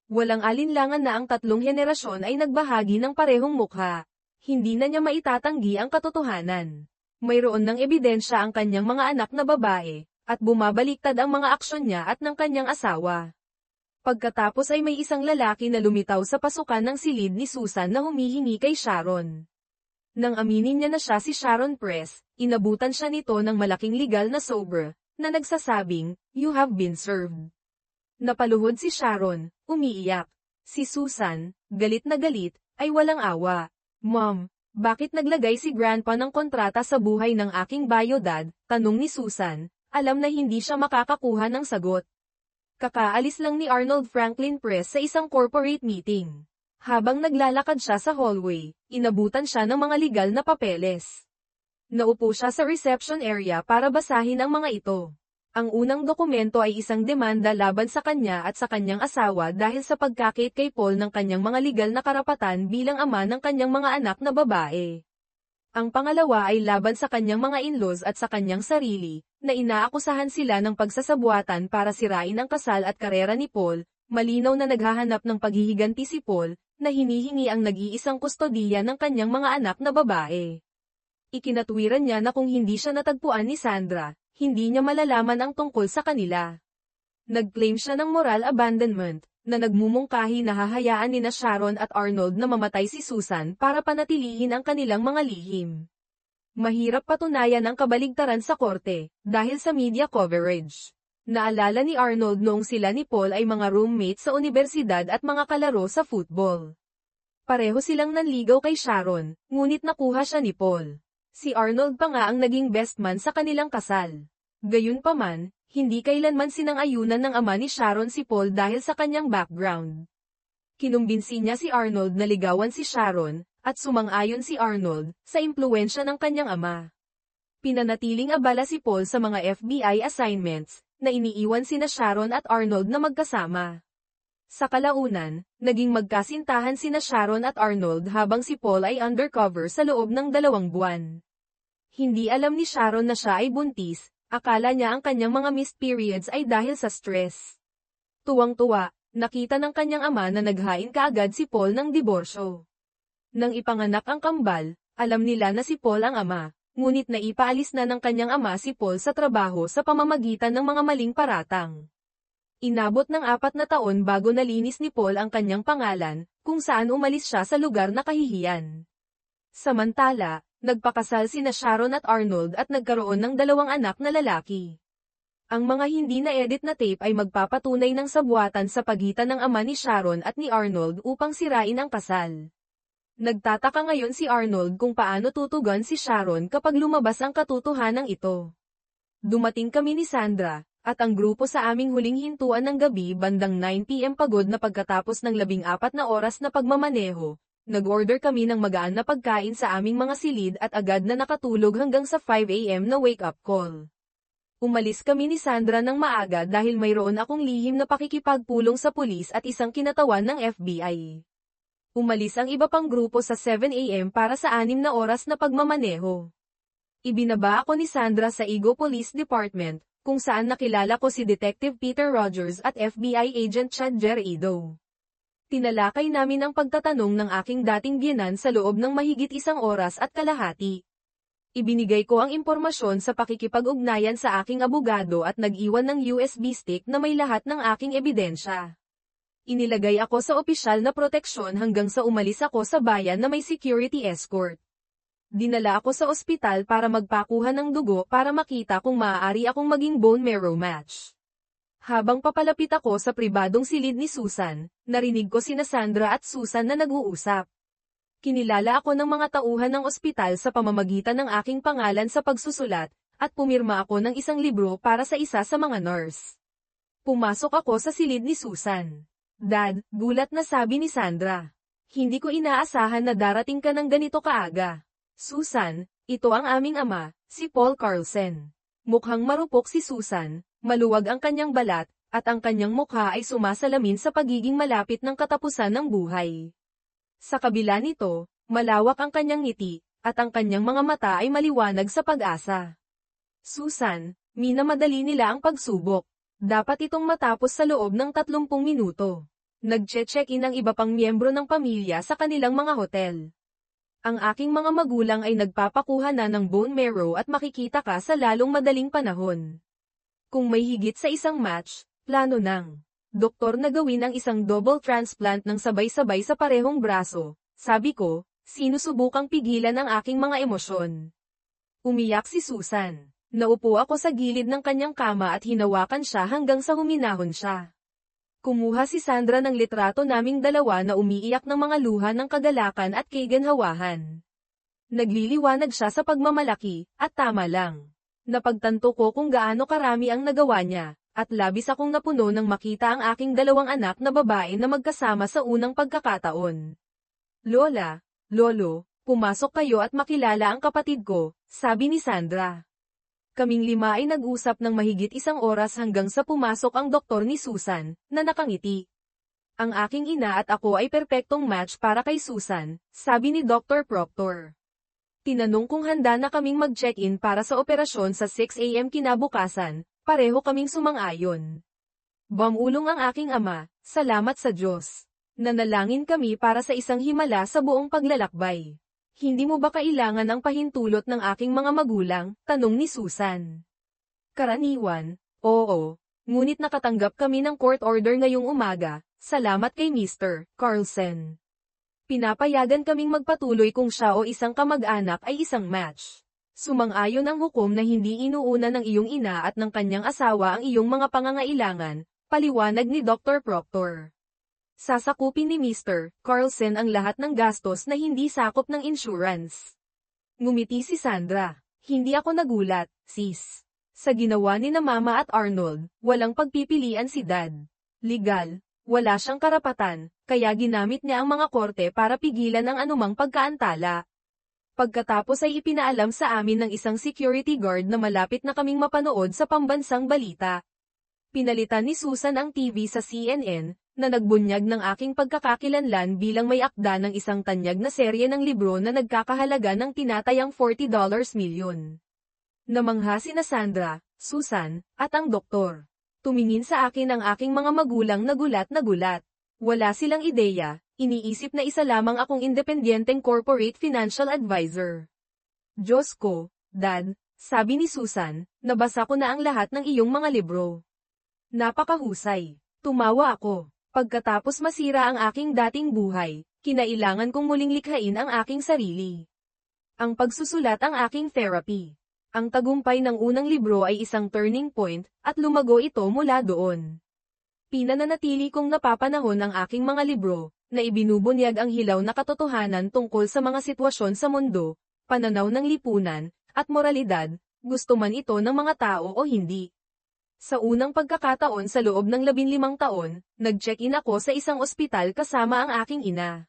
S1: Walang alinlangan na ang tatlong henerasyon ay nagbahagi ng parehong mukha. Hindi na niya maitatanggi ang katotohanan. Mayroon ng ebidensya ang kanyang mga anak na babae, at bumabaliktad ang mga aksyon niya at ng kanyang asawa. Pagkatapos ay may isang lalaki na lumitaw sa pasukan ng silid ni Susan na humihingi kay Sharon. Nang aminin niya na siya si Sharon Press, inabutan siya nito ng malaking legal na sobra, na nagsasabing, "You have been served." Napaluhod si Sharon, umiiyak. Si Susan, galit na galit, ay walang awa. Mom, bakit naglagay si Grandpa ng kontrata sa buhay ng aking biodad? Tanong ni Susan, alam na hindi siya makakakuha ng sagot. Kakaalis lang ni Arnold Franklin Press sa isang corporate meeting. Habang naglalakad siya sa hallway, inabutan siya ng mga legal na papeles. Naupo siya sa reception area para basahin ang mga ito. Ang unang dokumento ay isang demanda laban sa kanya at sa kanyang asawa dahil sa pagkakait kay Paul ng kanyang mga legal na karapatan bilang ama ng kanyang mga anak na babae. Ang pangalawa ay laban sa kanyang mga in-laws at sa kanyang sarili, na inaakusahan sila ng pagsasabuatan para sirain ang kasal at karera ni Paul. Malinaw na naghahanap ng paghihiganti si Paul, na hinihingi ang nag-iisang kustodiya ng kanyang mga anak na babae. Ikinatwiran niya na kung hindi siya natagpuan ni Sandra, hindi niya malalaman ang tungkol sa kanila. Nag-claim siya ng moral abandonment, na nagmumungkahi na hahayaan nina Sharon at Arnold na mamatay si Susan para panatilihin ang kanilang mga lihim. Mahirap patunayan ang kabaligtaran sa korte, dahil sa media coverage. Naalala ni Arnold noong sila ni Paul ay mga roommates sa unibersidad at mga kalaro sa football. Pareho silang nanligaw kay Sharon, ngunit nakuha siya ni Paul. Si Arnold pa nga ang naging best man sa kanilang kasal. Gayunpaman, hindi kailanman sinang-ayunan ng ama ni Sharon si Paul dahil sa kanyang background. Kinumbinsi niya si Arnold na ligawan si Sharon, at sumang-ayon si Arnold sa impluwensya ng kanyang ama. Pinanatiling abala si Paul sa mga FBI assignments na iniiwan sina Sharon at Arnold na magkasama. Sa kalaunan, naging magkasintahan sina Sharon at Arnold habang si Paul ay undercover sa loob ng 2 buwan. Hindi alam ni Sharon na siya ay buntis, akala niya ang kanyang mga missed periods ay dahil sa stress. Tuwang-tuwa, nakita ng kanyang ama na naghain kaagad si Paul ng diborsyo. Nang ipanganak ang kambal, alam nila na si Paul ang ama, ngunit naipaalis na ng kanyang ama si Paul sa trabaho sa pamamagitan ng mga maling paratang. Inabot ng 4 na taon bago nalinis ni Paul ang kanyang pangalan, kung saan umalis siya sa lugar na kahihiyan. Samantala, nagpakasal sina Sharon at Arnold at nagkaroon ng 2 anak na lalaki. Ang mga hindi na-edit na tape ay magpapatunay ng sabuatan sa pagitan ng ama ni Sharon at ni Arnold upang sirain ang kasal. Nagtataka ngayon si Arnold kung paano tutugon si Sharon kapag lumabas ang katotohanan ito. Dumating kami ni Sandra, at ang grupo sa aming huling hintuan ng gabi bandang 9 PM pagod na pagkatapos ng 14 na oras na pagmamaneho. Nag-order kami ng magaan na pagkain sa aming mga silid at agad na nakatulog hanggang sa 5 AM na wake-up call. Umalis kami ni Sandra ng maaga dahil mayroon akong lihim na pakikipagpulong sa pulis at isang kinatawan ng FBI. Umalis ang iba pang grupo sa 7 AM para sa 6 na oras na pagmamaneho. Ibinaba ako ni Sandra sa Igo Police Department, kung saan nakilala ko si Detective Peter Rogers at FBI Agent Chad Gereido. Tinalakay namin ang pagtatanong ng aking dating biyenan sa loob ng mahigit 1 oras at kalahati. Ibinigay ko ang impormasyon sa pakikipag-ugnayan sa aking abogado at nag-iwan ng USB stick na may lahat ng aking ebidensya. Inilagay ako sa opisyal na proteksyon hanggang sa umalis ako sa bayan na may security escort. Dinala ako sa ospital para magpakuha ng dugo para makita kung maaari akong maging bone marrow match. Habang papalapit ako sa pribadong silid ni Susan, narinig ko sina Sandra at Susan na nag-uusap. Kinilala ako ng mga tauhan ng ospital sa pamamagitan ng aking pangalan sa pagsusulat, at pumirma ako ng isang libro para sa isa sa mga nurse. Pumasok ako sa silid ni Susan. Dad, gulat na sabi ni Sandra. Hindi ko inaasahan na darating ka ng ganito kaaga. Susan, ito ang aming ama, si Paul Carlsen. Mukhang marupok si Susan, maluwag ang kanyang balat, at ang kanyang mukha ay sumasalamin sa pagiging malapit ng katapusan ng buhay. Sa kabila nito, malawak ang kanyang ngiti, at ang kanyang mga mata ay maliwanag sa pag-asa. Susan, minamadali nila ang pagsubok. Dapat itong matapos sa loob ng 30 minuto. Nagche-check-in ang iba pang miyembro ng pamilya sa kanilang mga hotel. Ang aking mga magulang ay nagpapakuha na ng bone marrow at makikita ka sa lalong madaling panahon. Kung may higit sa isang match, plano ng doktor na gawin ang isang double transplant ng sabay-sabay sa parehong braso, sabi ko, sinusubukang pigilan ang aking mga emosyon. Umiyak si Susan. Naupo ako sa gilid ng kanyang kama at hinawakan siya hanggang sa huminahon siya. Kumuha si Sandra ng litrato naming dalawa na umiiyak ng mga luha ng kagalakan at kaginhawahan. Nagliliwanag siya sa pagmamalaki, at tama lang. Napagtanto ko kung gaano karami ang nagawa niya, at labis akong napuno nang makita ang aking 2 anak na babae na magkasama sa unang pagkakataon. Lola, Lolo, pumasok kayo at makilala ang kapatid ko, sabi ni Sandra. Kaming 5 ay nag-usap ng mahigit 1 oras hanggang sa pumasok ang doktor ni Susan, na nakangiti. Ang aking ina at ako ay perpektong match para kay Susan, sabi ni Dr. Proctor. Tinanong kung handa na kaming mag-check-in para sa operasyon sa 6 AM kinabukasan, pareho kaming sumang-ayon. Bumulong ang aking ama, salamat sa Diyos. Nanalangin kami para sa isang himala sa buong paglalakbay. Hindi mo ba kailangan ang pahintulot ng aking mga magulang? Tanong ni Susan. Karaniwan, oo. Ngunit nakatanggap kami ng court order ngayong umaga, salamat kay Mr. Carlsen. Pinapayagan kaming magpatuloy kung siya o isang kamag-anak ay isang match. Sumang-ayon ang hukom na hindi inuuna ng iyong ina at ng kanyang asawa ang iyong mga pangangailangan, paliwanag ni Dr. Proctor. Sasakupin ni Mr. Carlsen ang lahat ng gastos na hindi sakop ng insurance. Ngumiti si Sandra. Hindi ako nagulat, sis. Sa ginawa ni na Mama at Arnold, walang pagpipilian si Dad. Legal, Wala siyang karapatan, kaya ginamit niya ang mga korte para pigilan ang anumang pagkaantala. Pagkatapos ay ipinaalam sa amin ng isang security guard na malapit na kaming mapanood sa pambansang balita. Pinalitan ni Susan ang TV sa CNN, na nagbunyag ng aking pagkakakilanlan bilang may akda ng isang tanyag na serye ng libro na nagkakahalaga ng tinatayang $40 milyon. Namangha sina Sandra, Susan, at ang doktor. Tumingin sa akin ang aking mga magulang na gulat na gulat. Wala silang ideya, iniisip na isa lamang akong independenteng corporate financial advisor. Diyos ko, Dad, sabi ni Susan, nabasa ko na ang lahat ng iyong mga libro. Napakahusay. Tumawa ako. Pagkatapos masira ang aking dating buhay, kinailangan kong muling likhain ang aking sarili. Ang pagsusulat ang aking therapy. Ang tagumpay ng unang libro ay isang turning point, at lumago ito mula doon. Pinananatili kong napapanahon ang aking mga libro, na ibinubunyag ang hilaw na katotohanan tungkol sa mga sitwasyon sa mundo, pananaw ng lipunan, at moralidad, gusto man ito ng mga tao o hindi. Sa unang pagkakataon sa loob ng 15 taon, nag-check-in ako sa isang ospital kasama ang aking ina.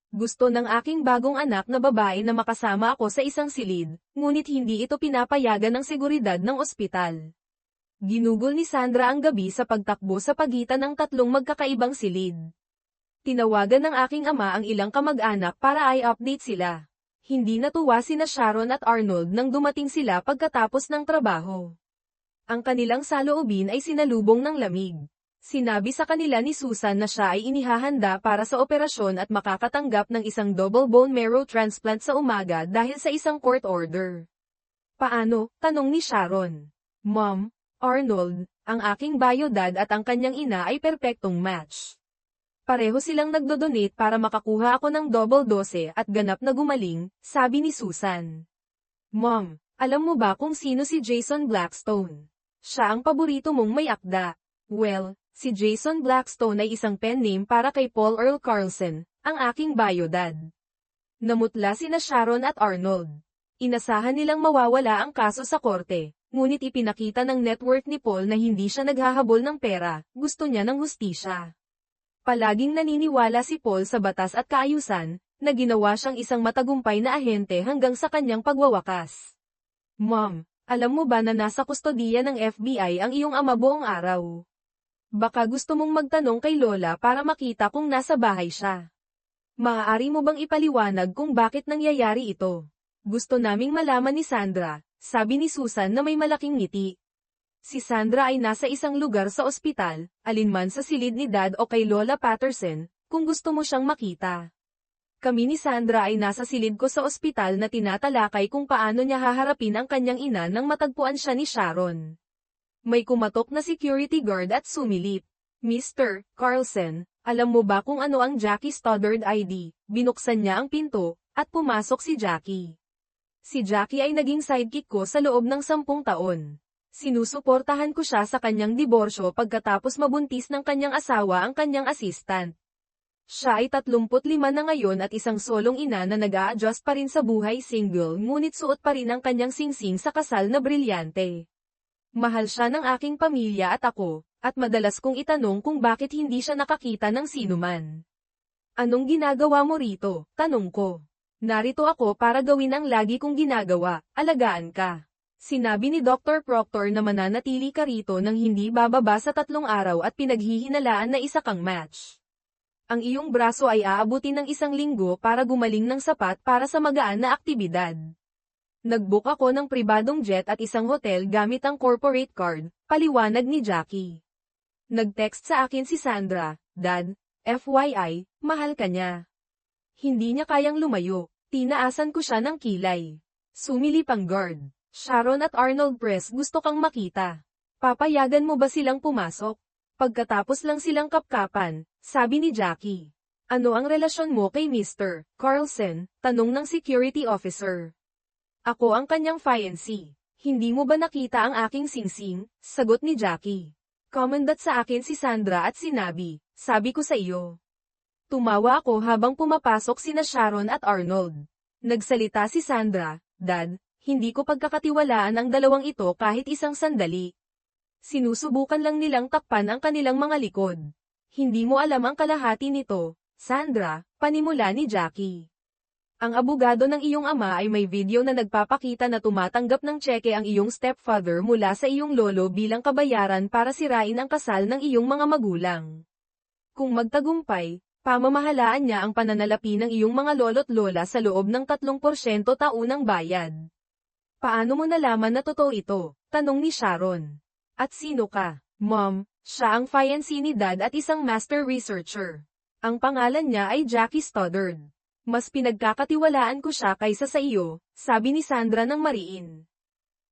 S1: Gusto ng aking bagong anak na babae na makasama ako sa isang silid, ngunit hindi ito pinapayagan ng seguridad ng ospital. Ginugol ni Sandra ang gabi sa pagtakbo sa pagitan ng tatlong magkakaibang silid. Tinawagan ng aking ama ang ilang kamag-anak para i-update sila. Hindi natuwa sina Sharon at Arnold nang dumating sila pagkatapos ng trabaho. Ang kanilang saloobin ay sinalubong ng lamig. Sinabi sa kanila ni Susan na siya ay inihahanda para sa operasyon at makakatanggap ng isang double bone marrow transplant sa umaga dahil sa isang court order. Paano? Tanong ni Sharon. Mom, Arnold, ang aking biodad at ang kanyang ina ay perpektong match. Pareho silang nagdodonate para makakuha ako ng double dose at ganap na gumaling, sabi ni Susan. Mom, alam mo ba kung sino si Jason Blackstone? Siya ang paborito mong may akda. Well, si Jason Blackstone ay isang pen name para kay Paul Earl Carlson, ang aking biodad. Namutla sina Sharon at Arnold. Inasahan nilang mawawala ang kaso sa korte, ngunit ipinakita ng net worth ni Paul na hindi siya naghahabol ng pera, gusto niya ng hustisya. Palaging naniniwala si Paul sa batas at kaayusan, na ginawa siyang isang matagumpay na ahente hanggang sa kanyang pagwawakas. Mom, alam mo ba na nasa kustodiya ng FBI ang iyong ama buong araw? Baka gusto mong magtanong kay Lola para makita kung nasa bahay siya. Maaari mo bang ipaliwanag kung bakit nangyayari ito? Gusto naming malaman ni Sandra, sabi ni Susan na may malaking ngiti. Si Sandra ay nasa isang lugar sa ospital, alinman sa silid ni Dad o kay Lola Patterson, kung gusto mo siyang makita. Kami ni Sandra ay nasa silid ko sa ospital na tinatalakay kung paano niya haharapin ang kanyang ina nang matagpuan siya ni Sharon. May kumatok na security guard at sumilip. Mr. Carlson, alam mo ba kung ano ang Jackie Stoddard ID? Binuksan niya ang pinto, at pumasok si Jackie. Si Jackie ay naging sidekick ko sa loob ng 10 taon. Sinusuportahan ko siya sa kanyang diborsyo pagkatapos mabuntis ng kanyang asawa ang kanyang assistant. Siya ay 35 na ngayon at isang solong ina na nag-a-adjust pa rin sa buhay single ngunit suot pa rin ang kanyang singsing sa kasal na brilyante. Mahal siya ng aking pamilya at ako, at madalas kong itanong kung bakit hindi siya nakakita ng sinuman. Anong ginagawa mo rito? Tanong ko. Narito ako para gawin ang lagi kong ginagawa, alagaan ka. Sinabi ni Dr. Proctor na mananatili ka rito nang hindi bababa sa 3 araw at pinaghihinalaan na isa kang match. Ang iyong braso ay aabutin ng 1 linggo para gumaling ng sapat para sa magaan na aktibidad. Nag-book ako ng pribadong jet at isang hotel gamit ang corporate card, paliwanag ni Jackie. Nag-text sa akin si Sandra, Dad, FYI, mahal ka niya. Hindi niya kayang lumayo, tinaasan ko siya ng kilay. Sumilip ang guard. Sharon at Arnold Press gusto kang makita. Papayagan mo ba silang pumasok? Pagkatapos lang silang kapkapan, sabi ni Jackie. Ano ang relasyon mo kay Mr. Carlson? Tanong ng security officer. Ako ang kanyang fiancé. Hindi mo ba nakita ang aking singsing? Sagot ni Jackie. Komandat sa akin si Sandra at sinabi, sabi ko sa iyo. Tumawa ako habang pumapasok sina Sharon at Arnold. Nagsalita si Sandra, Dad, hindi ko pagkakatiwalaan ang dalawang ito kahit isang sandali. Sinusubukan lang nilang takpan ang kanilang mga likod. Hindi mo alam ang kalahati nito, Sandra, panimula ni Jackie. Ang abogado ng iyong ama ay may video na nagpapakita na tumatanggap ng tseke ang iyong stepfather mula sa iyong lolo bilang kabayaran para sirain ang kasal ng iyong mga magulang. Kung magtagumpay, pamamahalaan niya ang pananalapi ng iyong mga lolo't lola sa loob ng 3% taunang bayad. Paano mo nalaman na totoo ito? Tanong ni Sharon. At sino ka? Mom, siya ang fiancé ni Dad at isang master researcher. Ang pangalan niya ay Jackie Stoddard. Mas pinagkakatiwalaan ko siya kaysa sa iyo, sabi ni Sandra ng mariin.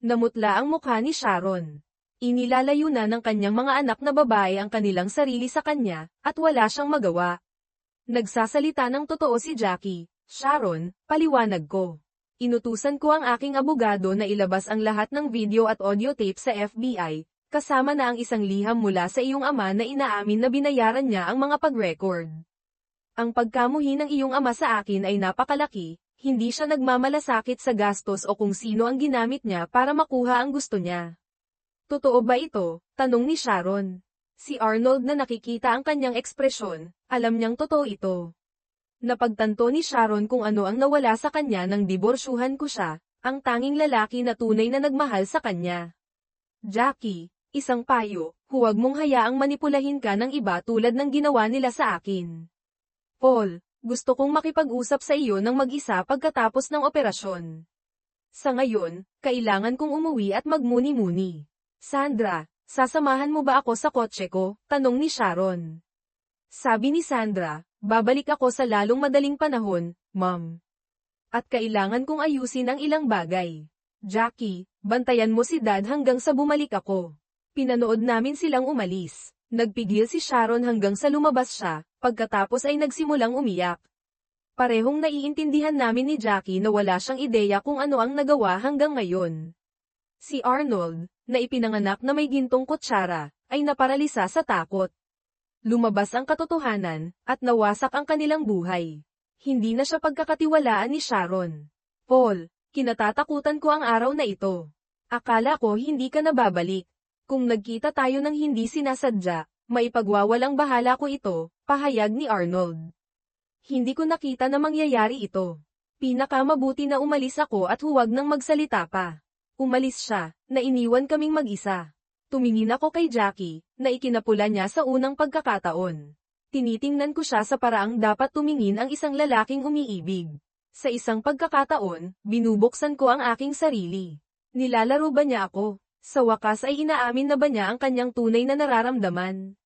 S1: Namutla ang mukha ni Sharon. Inilalayo na ng kanyang mga anak na babae ang kanilang sarili sa kanya, at wala siyang magawa. Nagsasalita ng totoo si Jackie. Sharon, paliwanag ko. Inutusan ko ang aking abogado na ilabas ang lahat ng video at audio tape sa FBI, kasama na ang isang liham mula sa iyong ama na inaamin na binayaran niya ang mga pag-record. Ang pagkamuhi ng iyong ama sa akin ay napakalaki, hindi siya nagmamalasakit sa gastos o kung sino ang ginamit niya para makuha ang gusto niya. Totoo ba ito? Tanong ni Sharon. Si Arnold na nakikita ang kanyang ekspresyon, alam niyang totoo ito. Napagtanto ni Sharon kung ano ang nawala sa kanya nang diborsyuhan ko siya, ang tanging lalaki na tunay na nagmahal sa kanya. Jackie, isang payo, huwag mong hayaang manipulahin ka ng iba tulad ng ginawa nila sa akin. Paul, gusto kong makipag-usap sa iyo ng mag-isa pagkatapos ng operasyon. Sa ngayon, kailangan kong umuwi at magmuni-muni. Sandra, sasamahan mo ba ako sa kotse ko? Tanong ni Sharon. Sabi ni Sandra, babalik ako sa lalong madaling panahon, Mom. At kailangan kong ayusin ang ilang bagay. Jackie, bantayan mo si Dad hanggang sa bumalik ako. Pinanood namin silang umalis. Nagpigil si Sharon hanggang sa lumabas siya, pagkatapos ay nagsimulang umiyak. Parehong naiintindihan namin ni Jackie na wala siyang ideya kung ano ang nagawa hanggang ngayon. Si Arnold, na ipinanganak na may gintong kutsara, ay naparalisa sa takot. Lumabas ang katotohanan, at nawasak ang kanilang buhay. Hindi na siya pagkakatiwalaan ni Sharon. Paul, kinatatakutan ko ang araw na ito. Akala ko hindi ka nababalik. Kung nagkita tayo ng hindi sinasadya, maipagwawalang bahala ko ito, pahayag ni Arnold. Hindi ko nakita na mangyayari ito. Pinakamabuti na umalis ako at huwag nang magsalita pa. Umalis siya, na iniwan kaming mag-isa. Tumingin ako kay Jackie, na ikinapula niya sa unang pagkakataon. Tinitingnan ko siya sa paraang dapat tumingin ang isang lalaking umiibig. Sa isang pagkakataon, binubuksan ko ang aking sarili. Nilalaro ba niya ako? Sa wakas ay inaamin na ba niya ang kanyang tunay na nararamdaman?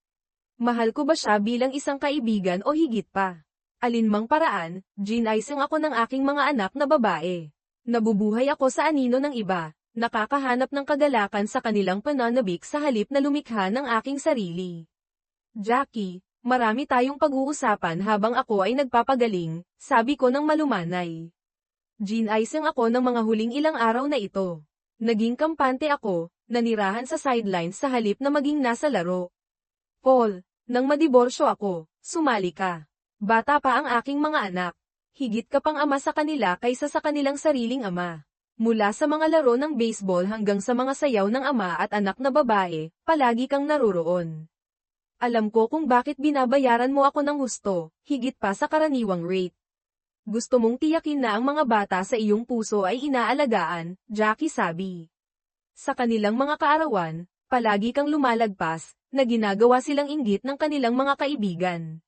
S1: Mahal ko ba siya bilang isang kaibigan o higit pa? Alinmang paraan, ginaisang ako ng aking mga anak na babae. Nabubuhay ako sa anino ng iba, nakakahanap ng kagalakan sa kanilang pananabik sa halip na lumikha ng aking sarili. Jackie, marami tayong pag-uusapan habang ako ay nagpapagaling, sabi ko ng malumanay. Ginaisang ako ng mga huling ilang araw na ito. Naging kampante ako, nanirahan sa sidelines sa halip na maging nasa laro. Paul, nang madiborsyo ako, sumali ka. Bata pa ang aking mga anak. Higit ka pang ama sa kanila kaysa sa kanilang sariling ama. Mula sa mga laro ng baseball hanggang sa mga sayaw ng ama at anak na babae, palagi kang naruroon. Alam ko kung bakit binabayaran mo ako ng husto, higit pa sa karaniwang rate. Gusto mong tiyakin na ang mga bata sa iyong puso ay inaalagaan, Jackie sabi. Sa kanilang mga kaarawan, palagi kang lumalagpas, na ginagawa silang inggit ng kanilang mga kaibigan.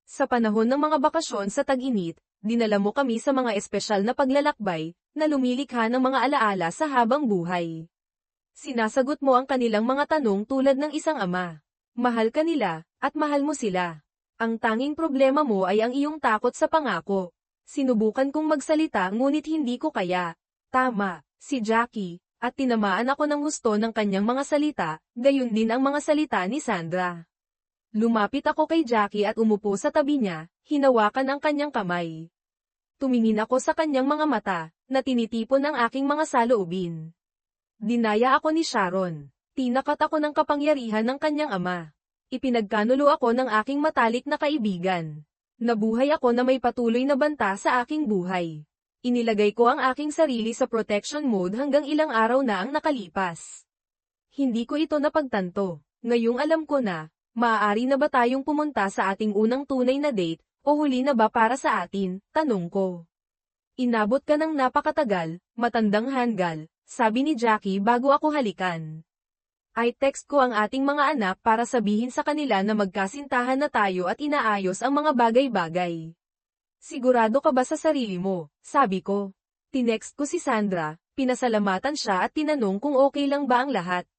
S1: Sa panahon ng mga bakasyon sa tag-init, dinala mo kami sa mga espesyal na paglalakbay, na lumilikha ng mga alaala sa habang buhay. Sinasagot mo ang kanilang mga tanong tulad ng isang ama. Mahal ka nila, at mahal mo sila. Ang tanging problema mo ay ang iyong takot sa pangako. Sinubukan kong magsalita ngunit hindi ko kaya. Tama, si Jackie, at tinamaan ako ng husto ng kanyang mga salita, gayon din ang mga salita ni Sandra. Lumapit ako kay Jackie at umupo sa tabi niya, hinawakan ang kanyang kamay. Tumingin ako sa kanyang mga mata, na tinitipon ang aking mga saloobin. Dinaya ako ni Sharon. Tinakat ako ng kapangyarihan ng kanyang ama. Ipinagkanulo ako ng aking matalik na kaibigan. Nabuhay ako na may patuloy na banta sa aking buhay. Inilagay ko ang aking sarili sa protection mode hanggang ilang araw na ang nakalipas. Hindi ko ito napagtanto. Ngayong alam ko na, Maaari na ba tayong pumunta sa ating unang tunay na date, o huli na ba para sa atin? Tanong ko. Inabot ka ng napakatagal, matandang hanggal, sabi ni Jackie bago ako halikan. I text ko ang ating mga anak para sabihin sa kanila na magkasintahan na tayo at inaayos ang mga bagay-bagay. Sigurado ka ba sa sarili mo? Sabi ko. Tinext ko si Sandra, pinasalamatan siya at tinanong kung okay lang ba ang lahat.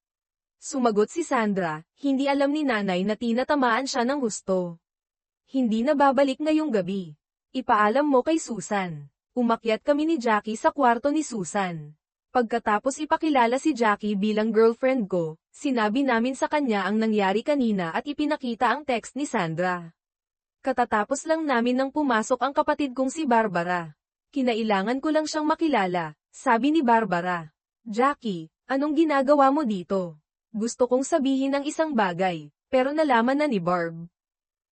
S1: Sumagot si Sandra, hindi alam ni nanay na tinatamaan siya ng gusto. Hindi na babalik ngayong gabi. Ipaalam mo kay Susan. Umakyat kami ni Jackie sa kwarto ni Susan. Pagkatapos ipakilala si Jackie bilang girlfriend ko, sinabi namin sa kanya ang nangyari kanina at ipinakita ang text ni Sandra. Katatapos lang namin nang pumasok ang kapatid kong si Barbara. Kinailangan ko lang siyang makilala, sabi ni Barbara. Jackie, anong ginagawa mo dito? Gusto kong sabihin ang isang bagay, pero nalaman na ni Barb.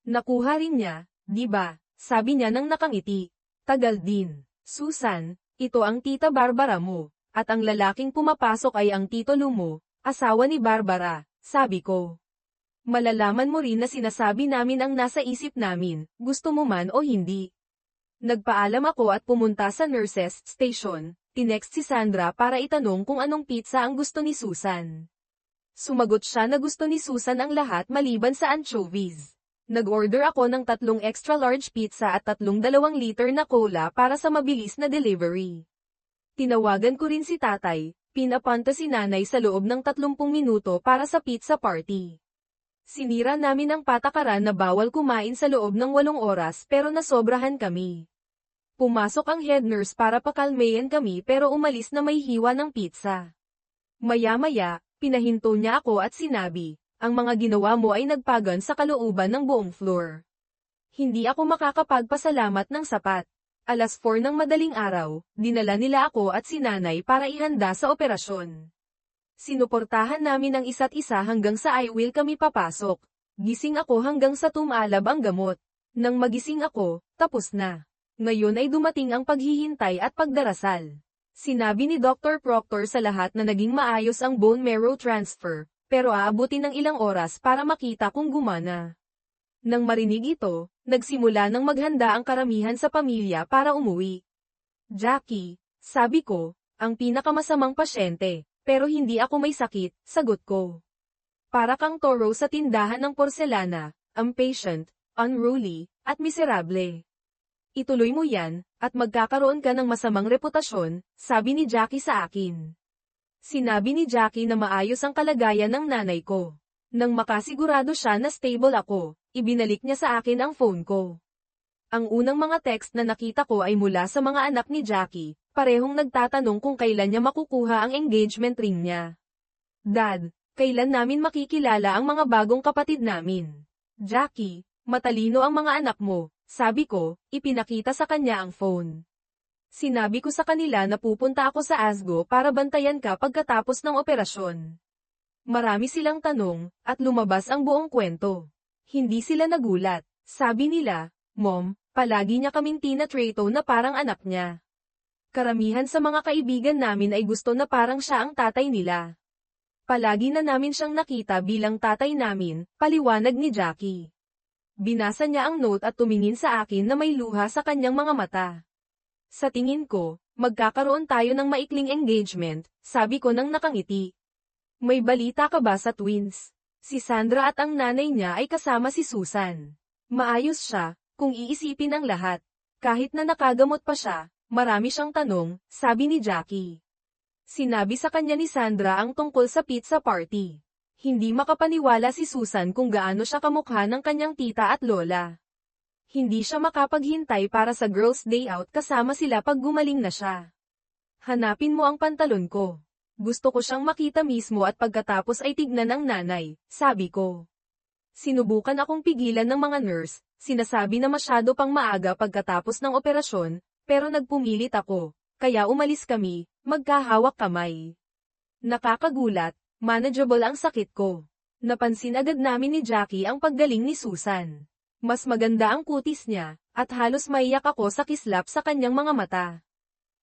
S1: Nakuha rin niya, di ba? Sabi niya nang nakangiti. Tagal din. Susan, ito ang tita Barbara mo. At ang lalaking pumapasok ay ang tito Lumo, asawa ni Barbara, sabi ko. Malalaman mo rin na sinasabi namin ang nasa isip namin, gusto mo man o hindi. Nagpaalam ako at pumunta sa nurses' station, tinext si Sandra para itanong kung anong pizza ang gusto ni Susan. Sumagot siya na gusto ni Susan ang lahat maliban sa anchovies. Nag-order ako ng 3 extra large pizza at 3 2-liter na cola para sa mabilis na delivery. Tinawagan ko rin si tatay, pinapunta si nanay sa loob ng 30 minuto para sa pizza party. Sinira namin ang patakaran na bawal kumain sa loob ng 8 oras pero nasobrahan kami. Pumasok ang head nurse para pakalmayan kami pero umalis na may hiwa ng pizza. Maya-maya, pinahinto niya ako at sinabi, ang mga ginawa mo ay nagpagan sa kalooban ng buong floor. Hindi ako makakapagpasalamat ng sapat. 4:00 ng madaling araw, dinala nila ako at si nanay para ihanda sa operasyon. Sinuportahan namin ang isa't isa hanggang sa I will kami papasok. Gising ako hanggang sa tumalab ang gamot. Nang magising ako, tapos na. Ngayon ay dumating ang paghihintay at pagdarasal. Sinabi ni Dr. Proctor sa lahat na naging maayos ang bone marrow transfer, pero aabutin ng ilang oras para makita kung gumana. Nang marinig ito, nagsimula nang maghanda ang karamihan sa pamilya para umuwi. Jackie, sabi ko, ang pinakamasamang pasyente, pero hindi ako may sakit, sagot ko. Para kang toro sa tindahan ng porselana, impatient, unruly, at miserable. Ituloy mo yan, at magkakaroon ka ng masamang reputasyon, sabi ni Jackie sa akin. Sinabi ni Jackie na maayos ang kalagayan ng nanay ko. Nang makasigurado siya na stable ako, ibinalik niya sa akin ang phone ko. Ang unang mga text na nakita ko ay mula sa mga anak ni Jackie, parehong nagtatanong kung kailan niya makukuha ang engagement ring niya. Dad, kailan namin makikilala ang mga bagong kapatid namin? Jackie, matalino ang mga anak mo, sabi ko, ipinakita sa kanya ang phone. Sinabi ko sa kanila na pupunta ako sa ASGO para bantayan ka pagkatapos ng operasyon. Marami silang tanong, at lumabas ang buong kwento. Hindi sila nagulat. Sabi nila, Mom, palagi niya kaming tinatrato na parang anak niya. Karamihan sa mga kaibigan namin ay gusto na parang siya ang tatay nila. Palagi na namin siyang nakita bilang tatay namin, paliwanag ni Jackie. Binasa niya ang note at tumingin sa akin na may luha sa kanyang mga mata. Sa tingin ko, magkakaroon tayo ng maikling engagement, sabi ko nang nakangiti. May balita ka ba sa twins? Si Sandra at ang nanay niya ay kasama si Susan. Maayos siya, kung iisipin ang lahat. Kahit na nakagamot pa siya, marami siyang tanong, sabi ni Jackie. Sinabi sa kanya ni Sandra ang tungkol sa pizza party. Hindi makapaniwala si Susan kung gaano siya kamukha ng kanyang tita at lola. Hindi siya makapaghintay para sa girls' day out kasama sila pag gumaling na siya. Hanapin mo ang pantalon ko. Gusto ko siyang makita mismo at pagkatapos ay tignan ng nanay, sabi ko. Sinubukan akong pigilan ng mga nurse, sinasabi na masyado pang maaga pagkatapos ng operasyon, pero nagpumilit ako, kaya umalis kami, magkahawak kamay. Nakakagulat, manageable ang sakit ko. Napansin agad namin ni Jackie ang paggaling ni Susan. Mas maganda ang kutis niya, at halos maiyak ako sa kislap sa kanyang mga mata.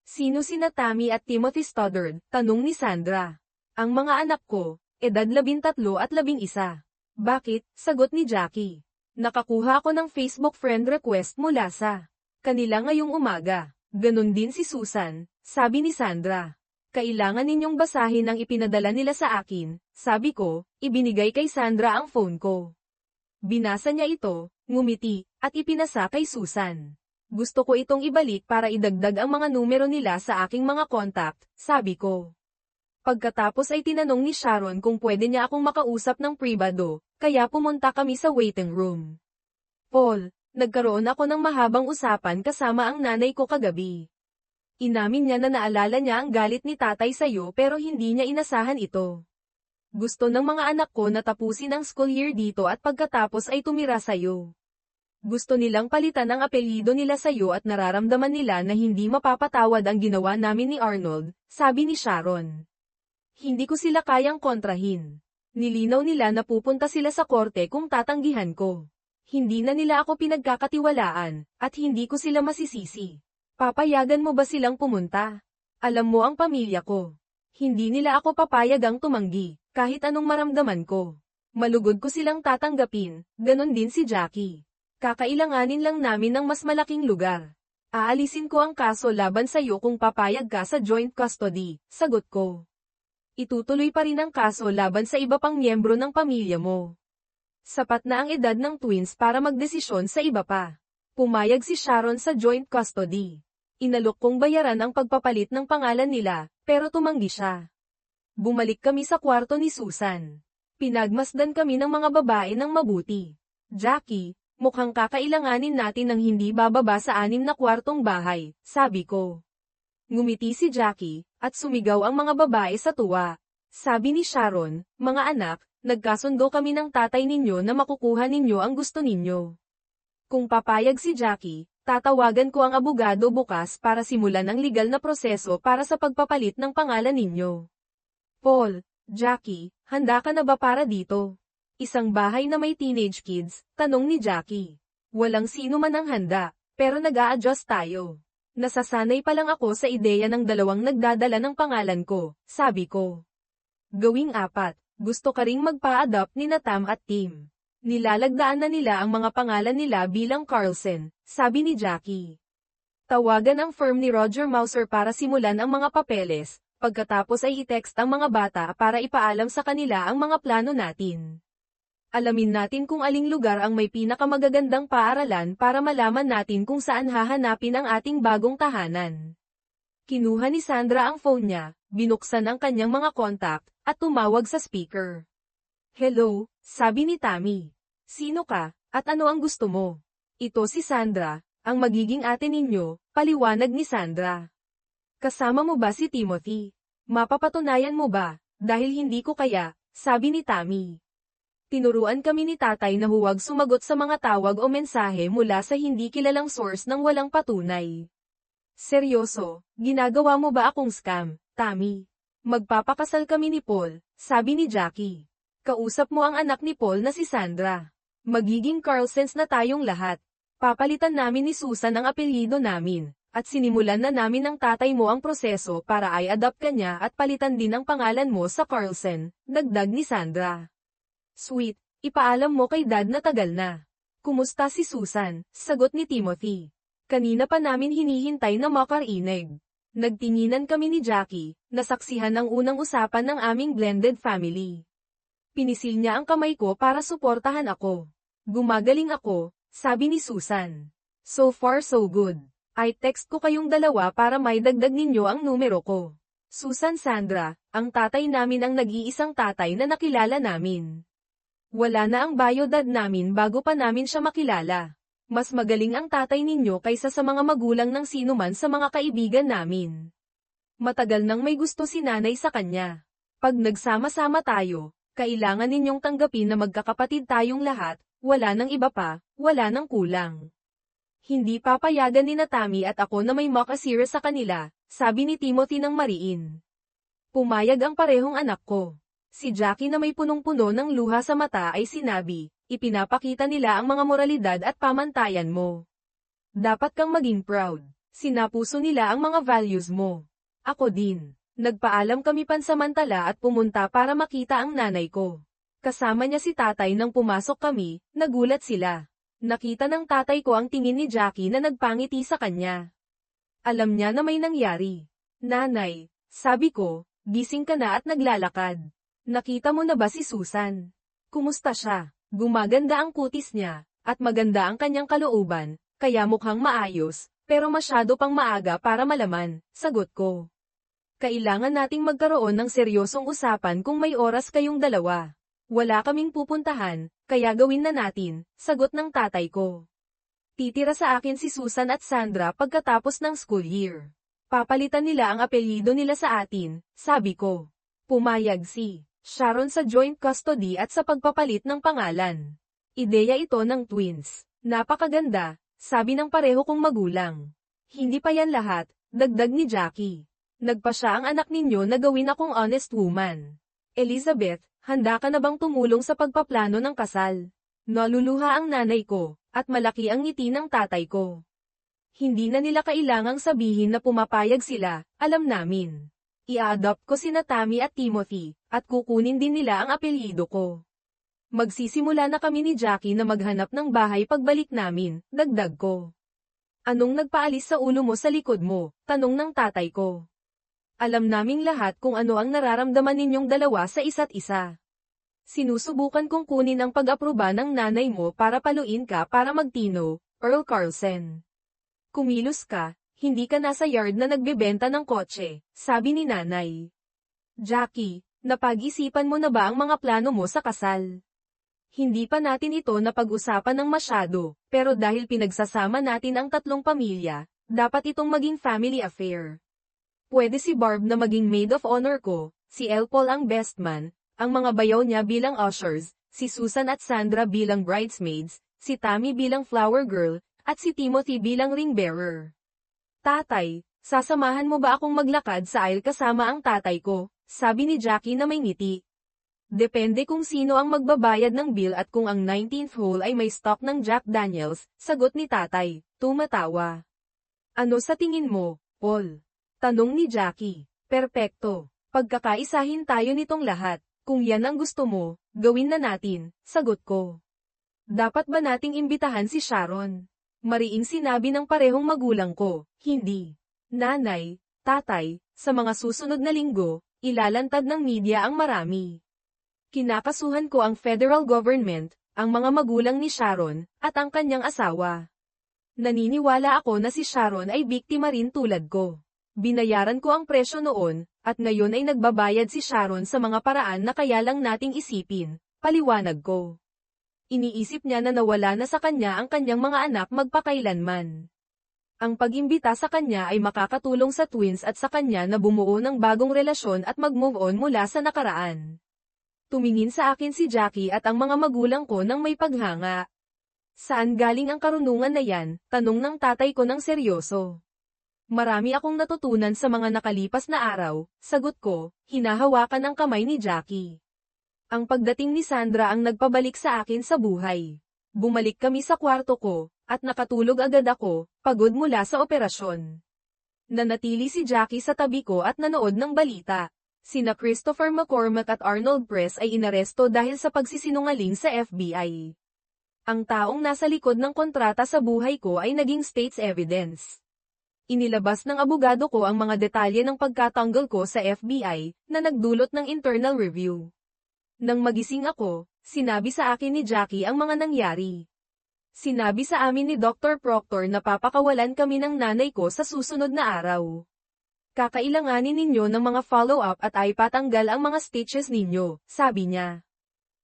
S1: Sino sina Tammy at Timothy Stoddard? Tanong ni Sandra. Ang mga anak ko, edad 13 at 11. Bakit? Sagot ni Jackie. Nakakuha ako ng Facebook friend request mula sa kanila ngayong umaga. Ganon din si Susan, sabi ni Sandra. Kailangan ninyong basahin ang ipinadala nila sa akin, sabi ko, ibinigay kay Sandra ang phone ko. Binasa niya ito, ngumiti, at ipinasa kay Susan. Gusto ko itong ibalik para idagdag ang mga numero nila sa aking mga contact, sabi ko. Pagkatapos ay tinanong ni Sharon kung pwede niya akong makausap ng pribado, kaya pumunta kami sa waiting room. Paul, nagkaroon ako ng mahabang usapan kasama ang nanay ko kagabi. Inamin niya na naalala niya ang galit ni tatay sa'yo pero hindi niya inasahan ito. Gusto ng mga anak ko na tapusin ang school year dito at pagkatapos ay tumira sa'yo. Gusto nilang palitan ang apelyido nila sa'yo at nararamdaman nila na hindi mapapatawad ang ginawa namin ni Arnold, sabi ni Sharon. Hindi ko sila kayang kontrahin. Nilinaw nila na pupunta sila sa korte kung tatanggihan ko. Hindi na nila ako pinagkakatiwalaan, at hindi ko sila masisisi. Papayagan mo ba silang pumunta? Alam mo ang pamilya ko. Hindi nila ako papayagang tumanggi, kahit anong maramdaman ko. Malugod ko silang tatanggapin, ganon din si Jackie. Kakailanganin lang namin ng mas malaking lugar. Aalisin ko ang kaso laban sa iyo kung papayag ka sa joint custody, sagot ko. Itutuloy pa rin ang kaso laban sa iba pang miyembro ng pamilya mo. Sapat na ang edad ng twins para magdesisyon sa iba pa. Pumayag si Sharon sa joint custody. Inalok kong bayaran ang pagpapalit ng pangalan nila, pero tumanggi siya. Bumalik kami sa kwarto ni Susan. Pinagmasdan kami ng mga babae ng mabuti. Jackie, mukhang kakailanganin natin ng hindi bababa sa 6 na kwartong bahay, sabi ko. Ngumiti si Jackie, at sumigaw ang mga babae sa tuwa. Sabi ni Sharon, mga anak, nagkasundo kami ng tatay ninyo na makukuha ninyo ang gusto ninyo. Kung papayag si Jackie, tatawagan ko ang abogado bukas para simulan ang legal na proseso para sa pagpapalit ng pangalan ninyo. Paul, Jackie, handa ka na ba para dito? Isang bahay na may teenage kids, tanong ni Jackie. Walang sino man ang handa, pero nag-a-adjust tayo. Nasasanay pa lang ako sa ideya ng dalawang nagdadala ng pangalan ko, sabi ko. Gawing 4, gusto ka ring magpa-adopt ni Tam at Tim. Nilalagdaan na nila ang mga pangalan nila bilang Carlson, sabi ni Jackie. Tawagan ang firm ni Roger Mauser para simulan ang mga papeles, pagkatapos ay i-text ang mga bata para ipaalam sa kanila ang mga plano natin. Alamin natin kung aling lugar ang may pinakamagagandang paaralan para malaman natin kung saan hahanapin ang ating bagong tahanan. Kinuha ni Sandra ang phone niya, binuksan ang kanyang mga contact, at tumawag sa speaker. Hello, sabi ni Tammy. Sino ka, at ano ang gusto mo? Ito si Sandra, ang magiging ate ninyo, paliwanag ni Sandra. Kasama mo ba si Timothy? Mapapatunayan mo ba, dahil hindi ko kaya, sabi ni Tammy. Tinuruan kami ni tatay na huwag sumagot sa mga tawag o mensahe mula sa hindi kilalang source ng walang patunay. Seryoso, ginagawa mo ba akong scam, Tammy? Magpapakasal kami ni Paul, sabi ni Jackie. Kausap mo ang anak ni Paul na si Sandra. Magiging Carlsons na tayong lahat. Papalitan namin ni Susan ang apelyido namin, at sinimulan na namin ng tatay mo ang proseso para i-adopt ka niya at palitan din ang pangalan mo sa Carlson, dagdag ni Sandra. Sweet, ipaalam mo kay Dad na tagal na. Kumusta si Susan? Sagot ni Timothy. Kanina pa namin hinihintay na makarinig. Nagtinginan kami ni Jackie, nasaksihan ang unang usapan ng aming blended family. Pinisil niya ang kamay ko para suportahan ako. Gumagaling ako, sabi ni Susan. So far so good. I text ko kayong dalawa para may dagdag ninyo ang numero ko. Susan Sandra, ang tatay namin ang nag-iisang tatay na nakilala namin. Wala na ang biodad namin bago pa namin siya makilala. Mas magaling ang tatay ninyo kaysa sa mga magulang ng sino man sa mga kaibigan namin. Matagal nang may gusto si nanay sa kanya. Pag nagsama-sama tayo, kailangan ninyong tanggapin na magkakapatid tayong lahat, wala nang iba pa, wala nang kulang. Hindi papayagan ni Tammy at ako na may makasira sa kanila, sabi ni Timothy ng mariin. Pumayag ang parehong anak ko. Si Jackie na may punong-puno ng luha sa mata ay sinabi, ipinapakita nila ang mga moralidad at pamantayan mo. Dapat kang maging proud. Sinapuso nila ang mga values mo. Ako din. Nagpaalam kami pansamantala at pumunta para makita ang nanay ko. Kasama niya si tatay nang pumasok kami, nagulat sila. Nakita ng tatay ko ang tingin ni Jackie na nagpangiti sa kanya. Alam niya na may nangyari. Nanay, sabi ko, gising ka na at naglalakad. Nakita mo na ba si Susan? Kumusta siya? Gumaganda ang kutis niya, at maganda ang kanyang kalooban, kaya mukhang maayos, pero masyado pang maaga para malaman, sagot ko. Kailangan nating magkaroon ng seryosong usapan kung may oras kayong dalawa. Wala kaming pupuntahan, kaya gawin na natin, sagot ng tatay ko. Titira sa akin si Susan at Sandra pagkatapos ng school year. Papalitan nila ang apelyido nila sa atin, sabi ko. Pumayag si Sharon sa joint custody at sa pagpapalit ng pangalan. Ideya ito ng twins. Napakaganda, sabi ng pareho kong magulang. Hindi pa yan lahat, dagdag ni Jackie. Nagpa siya ang anak ninyo na gawin akong honest woman. Elizabeth, handa ka na bang tumulong sa pagpaplano ng kasal? Naluluha ang nanay ko, at malaki ang ngiti ng tatay ko. Hindi na nila kailangang sabihin na pumapayag sila, alam namin. I-adopt ko sina Tammy at Timothy, at kukunin din nila ang apelyido ko. Magsisimula na kami ni Jackie na maghanap ng bahay pagbalik namin, dagdag ko. Anong nagpaalis sa ulo mo sa likod mo? Tanong ng tatay ko. Alam naming lahat kung ano ang nararamdaman ninyong dalawa sa isa't isa. Sinusubukan kong kunin ang pag-aproba ng nanay mo para paluin ka para magtino, Earl Carlson. Kumilos ka, hindi ka nasa yard na nagbebenta ng kotse, sabi ni nanay. Jackie, napag-isipan mo na ba ang mga plano mo sa kasal? Hindi pa natin ito napag-usapan ng masyado, pero dahil pinagsasama natin ang tatlong pamilya, dapat itong maging family affair. Pwede si Barb na maging maid of honor ko, si El Paul ang best man, ang mga bayaw niya bilang ushers, si Susan at Sandra bilang bridesmaids, si Tammy bilang flower girl, at si Timothy bilang ring bearer. Tatay, sasamahan mo ba akong maglakad sa aisle kasama ang tatay ko? Sabi ni Jackie na may ngiti. Depende kung sino ang magbabayad ng bill at kung ang 19th hole ay may stock ng Jack Daniels, sagot ni tatay, tumatawa. Ano sa tingin mo, Paul? Tanong ni Jackie. Perpekto. Pagkakaisahin tayo nitong lahat. Kung yan ang gusto mo, gawin na natin, sagot ko. Dapat ba nating imbitahan si Sharon? Mariing sinabi ng parehong magulang ko, hindi. Nanay, tatay, sa mga susunod na linggo, ilalantad ng media ang marami. Kinakasuhan ko ang federal government, ang mga magulang ni Sharon, at ang kanyang asawa. Naniniwala ako na si Sharon ay biktima rin tulad ko. Binayaran ko ang presyo noon, at ngayon ay nagbabayad si Sharon sa mga paraan na kaya lang nating isipin, paliwanag ko. Iniisip niya na nawala na sa kanya ang kanyang mga anak magpakailanman. Ang pag-imbita sa kanya ay makakatulong sa twins at sa kanya na bumuo ng bagong relasyon at mag-move on mula sa nakaraan. Tumingin sa akin si Jackie at ang mga magulang ko nang may paghanga. Saan galing ang karunungan na yan? Tanong ng tatay ko ng seryoso. Marami akong natutunan sa mga nakalipas na araw, sagot ko, hinahawakan ang kamay ni Jackie. Ang pagdating ni Sandra ang nagpabalik sa akin sa buhay. Bumalik kami sa kwarto ko, at nakatulog agad ako, pagod mula sa operasyon. Nanatili si Jackie sa tabi ko at nanood ng balita. Sina Christopher McCormack at Arnold Press ay inaresto dahil sa pagsisinungaling sa FBI. Ang taong nasa likod ng kontrata sa buhay ko ay naging state's evidence. Inilabas ng abogado ko ang mga detalye ng pagkatanggol ko sa FBI, na nagdulot ng internal review. Nang magising ako, sinabi sa akin ni Jackie ang mga nangyari. Sinabi sa amin ni Dr. Proctor na papakawalan kami ng nanay ko sa susunod na araw. Kakailanganin ninyo ng mga follow-up at ay patanggal ang mga stitches ninyo, sabi niya.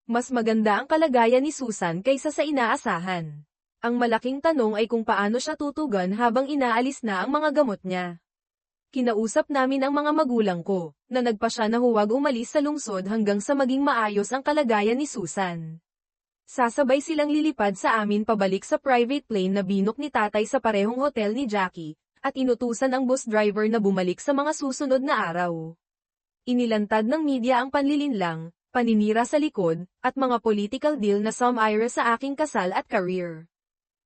S1: Mas maganda ang kalagayan ni Susan kaysa sa inaasahan. Ang malaking tanong ay kung paano siya tutugan habang inaalis na ang mga gamot niya. Kinausap namin ang mga magulang ko, na nagpa siya na huwag umalis sa lungsod hanggang sa maging maayos ang kalagayan ni Susan. Sasabay silang lilipad sa amin pabalik sa private plane na binok ni tatay sa parehong hotel ni Jackie, at inutusan ang bus driver na bumalik sa mga susunod na araw. Inilantad ng media ang panlilinlang, paninira sa likod, at mga political deal na sumire sa aking kasal at career.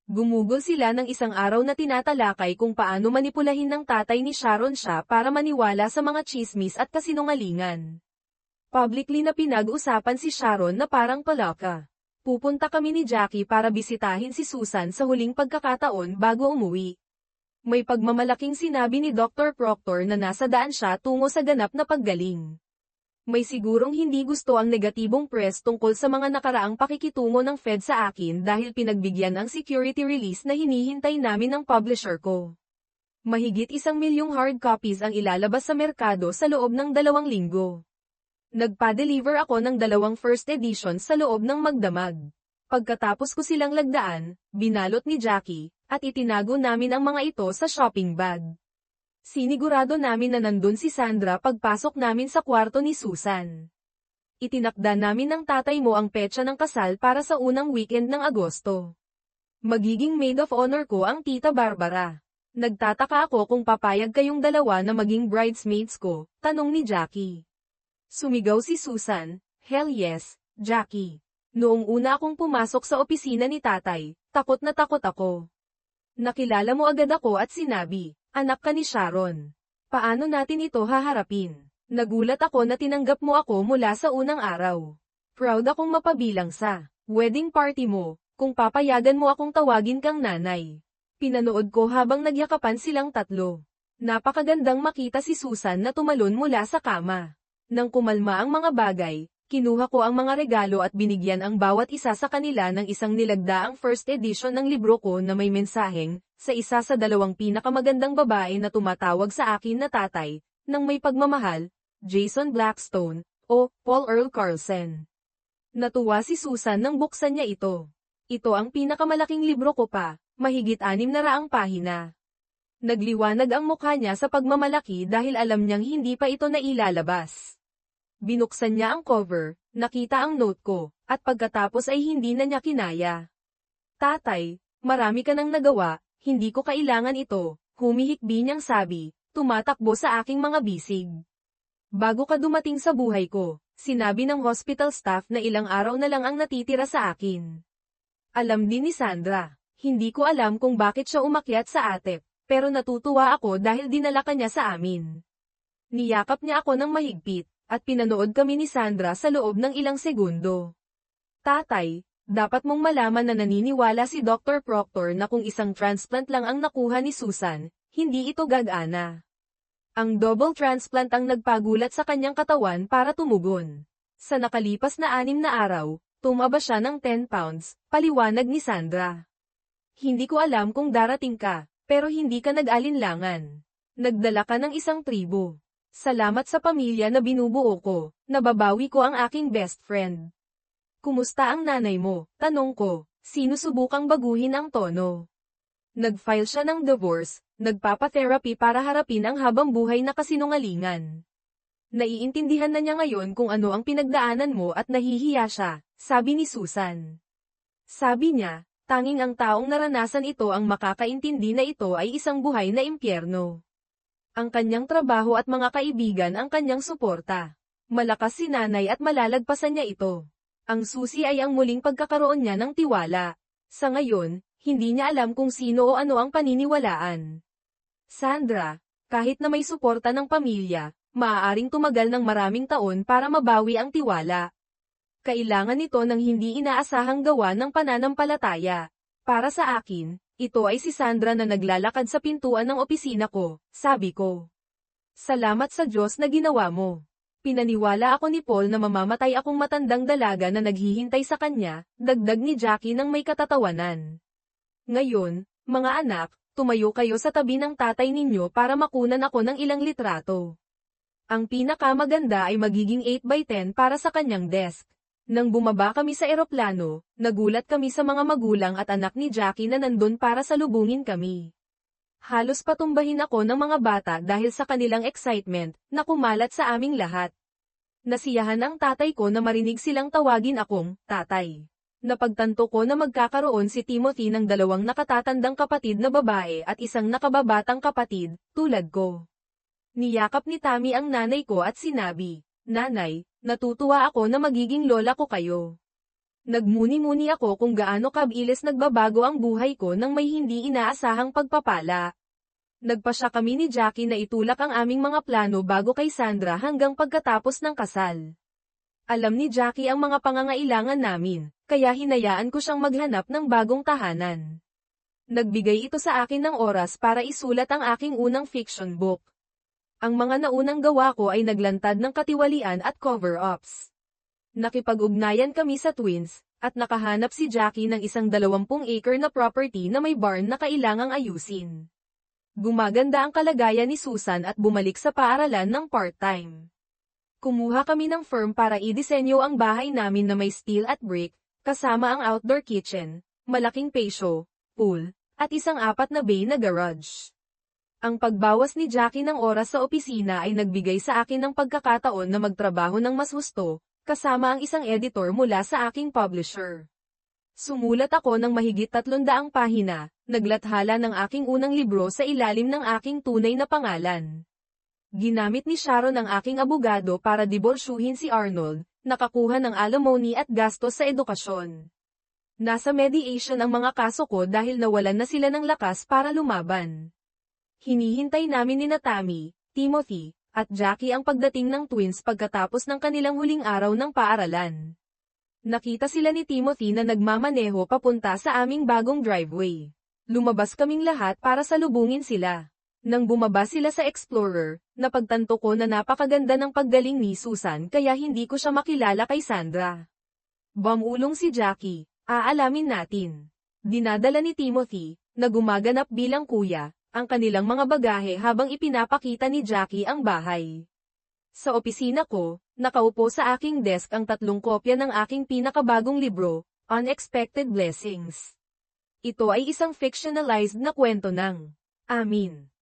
S1: Gumugol sila ng isang araw na tinatalakay kung paano manipulahin ng tatay ni Sharon siya para maniwala sa mga chismis at kasinungalingan. Publicly na pinag-usapan si Sharon na parang palaka. Pupunta kami ni Jackie para bisitahin si Susan sa huling pagkakataon bago umuwi. May pagmamalaking sinabi ni Dr. Proctor na nasa daan siya tungo sa ganap na paggaling. May sigurong hindi gusto ang negatibong press tungkol sa mga nakaraang pakikitungo ng Fed sa akin dahil pinagbigyan ang security release na hinihintay namin ng publisher ko. Mahigit 1 milyong hard copies ang ilalabas sa merkado sa loob ng 2 linggo. Nagpa-deliver ako ng 2 first edition sa loob ng magdamag. Pagkatapos ko silang lagdaan, binalot ni Jackie, at itinago namin ang mga ito sa shopping bag. Sinigurado namin na nandun si Sandra pagpasok namin sa kwarto ni Susan. Itinakda namin ng tatay mo ang petsa ng kasal para sa unang weekend ng Agosto. Magiging maid of honor ko ang Tita Barbara. Nagtataka ako kung papayag kayong dalawa na maging bridesmaids ko, tanong ni Jackie. Sumigaw si Susan, hell yes, Jackie. Noong una akong pumasok sa opisina ni tatay, takot na takot ako. Nakilala mo agad ako at sinabi, anak ka ni Sharon. Paano natin ito haharapin? Nagulat ako na tinanggap mo ako mula sa unang araw. Proud akong mapabilang sa wedding party mo, kung papayagan mo akong tawagin kang nanay. Pinanood ko habang nagyakapan silang tatlo. Napakagandang makita si Susan na tumalon mula sa kama. Nang kumalma ang mga bagay, kinuha ko ang mga regalo at binigyan ang bawat isa sa kanila ng isang nilagdaang first edition ng libro ko na may mensaheng, sa isa sa 2 pinakamagandang babae na tumatawag sa akin na tatay, nang may pagmamahal, Jason Blackstone, o Paul Earl Carlson. Natuwa si Susan nang buksan niya ito. Ito ang pinakamalaking libro ko pa, mahigit 600 pahina. Nagliwanag ang mukha niya sa pagmamalaki dahil alam niyang hindi pa ito nailalabas. Binuksan niya ang cover, nakita ang note ko, at pagkatapos ay hindi na niya kinaya. Tatay, marami ka nang nagawa, hindi ko kailangan ito, humihikbi niyang sabi, tumatakbo sa aking mga bisig. Bago ka dumating sa buhay ko, sinabi ng hospital staff na ilang araw na lang ang natitira sa akin. Alam din ni Sandra, hindi ko alam kung bakit siya umakyat sa atep, pero natutuwa ako dahil dinala ka niya sa amin. Niyakap niya ako ng mahigpit, at pinanood kami ni Sandra sa loob ng ilang segundo. Tatay, dapat mong malaman na naniniwala si Dr. Proctor na kung isang transplant lang ang nakuha ni Susan, hindi ito gagana. Ang double transplant ang nagpagulat sa kanyang katawan para tumugon. Sa nakalipas na 6 na araw, tumaba siya ng 10 pounds, paliwanag ni Sandra. Hindi ko alam kung darating ka, pero hindi ka nag-alinlangan. Nagdala ka ng isang tribo. Salamat sa pamilya na binubuo ko, nababawi ko ang aking best friend. Kumusta ang nanay mo? Tanong ko, sinusubukang baguhin ang tono. Nag-file siya ng divorce, nagpapa-therapy para harapin ang habang buhay na kasinungalingan. Naiintindihan na niya ngayon kung ano ang pinagdaanan mo at nahihiya siya, sabi ni Susan. Sabi niya, tanging ang taong naranasan ito ang makakaintindi na ito ay isang buhay na impyerno. Ang kanyang trabaho at mga kaibigan ang kanyang suporta. Malakas si nanay at malalagpasan niya ito. Ang susi ay ang muling pagkakaroon niya ng tiwala. Sa ngayon, hindi niya alam kung sino o ano ang paniniwalaan. Sandra, kahit na may suporta ng pamilya, maaaring tumagal ng maraming taon para mabawi ang tiwala. Kailangan ito ng hindi inaasahang gawa ng pananampalataya. Para sa akin, ito ay si Sandra na naglalakad sa pintuan ng opisina ko, sabi ko. Salamat sa Diyos na ginawa mo. Pinaniwala ako ni Paul na mamamatay akong matandang dalaga na naghihintay sa kanya, dagdag ni Jackie ng may katatawanan. Ngayon, mga anak, tumayo kayo sa tabi ng tatay ninyo para makunan ako ng ilang litrato. Ang pinakamaganda ay magiging 8x10 para sa kanyang desk. Nang bumaba kami sa eroplano, nagulat kami sa mga magulang at anak ni Jackie na nandun para salubungin kami. Halos patumbahin ako ng mga bata dahil sa kanilang excitement, na kumalat sa aming lahat. Nasiyahan ang tatay ko na marinig silang tawagin akong, tatay. Napagtanto ko na magkakaroon si Timothy ng 2 nakatatandang kapatid na babae at isang nakababatang kapatid, tulad ko. Niyakap ni Tammy ang nanay ko at sinabi, Nanay, natutuwa ako na magiging lola ko kayo. Nagmuni-muni ako kung gaano kabilis nagbabago ang buhay ko nang may hindi inaasahang pagpapala. Nagpasya kami ni Jackie na itulak ang aming mga plano bago kay Sandra hanggang pagkatapos ng kasal. Alam ni Jackie ang mga pangangailangan namin, kaya hinayaan ko siyang maghanap ng bagong tahanan. Nagbigay ito sa akin ng oras para isulat ang aking unang fiction book. Ang mga naunang gawa ko ay naglantad ng katiwalian at cover-ups. Nakipag-ugnayan kami sa twins, at nakahanap si Jackie ng isang 20-acre na property na may barn na kailangang ayusin. Gumaganda ang kalagayan ni Susan at bumalik sa paaralan ng part-time. Kumuha kami ng firm para i-disenyo ang bahay namin na may steel at brick, kasama ang outdoor kitchen, malaking patio, pool, at isang 4 na bay na garage. Ang pagbawas ni Jackie ng oras sa opisina ay nagbigay sa akin ng pagkakataon na magtrabaho ng mas husto, kasama ang isang editor mula sa aking publisher. Sumulat ako ng mahigit 300 pahina, naglathala ng aking unang libro sa ilalim ng aking tunay na pangalan. Ginamit ni Sharon ang aking abogado para diborsyuhin si Arnold, nakakuha ng alimony at gastos sa edukasyon. Nasa mediation ang mga kaso ko dahil nawalan na sila ng lakas para lumaban. Hinihintay namin ni Tammy, Timothy, at Jackie ang pagdating ng twins pagkatapos ng kanilang huling araw ng paaralan. Nakita sila ni Timothy na nagmamaneho papunta sa aming bagong driveway. Lumabas kaming lahat para salubungin sila. Nang bumaba sila sa Explorer, napagtanto ko na napakaganda ng paggaling ni Susan kaya hindi ko siya makilala kay Sandra. Bumulong si Jackie, aalamin natin. Dinadala ni Timothy, na gumaganap bilang kuya, ang kanilang mga bagahe habang ipinapakita ni Jackie ang bahay. Sa opisina ko, nakaupo sa aking desk ang 3 kopya ng aking pinakabagong libro, Unexpected Blessings. Ito ay isang fictionalized na kwento ng Amin.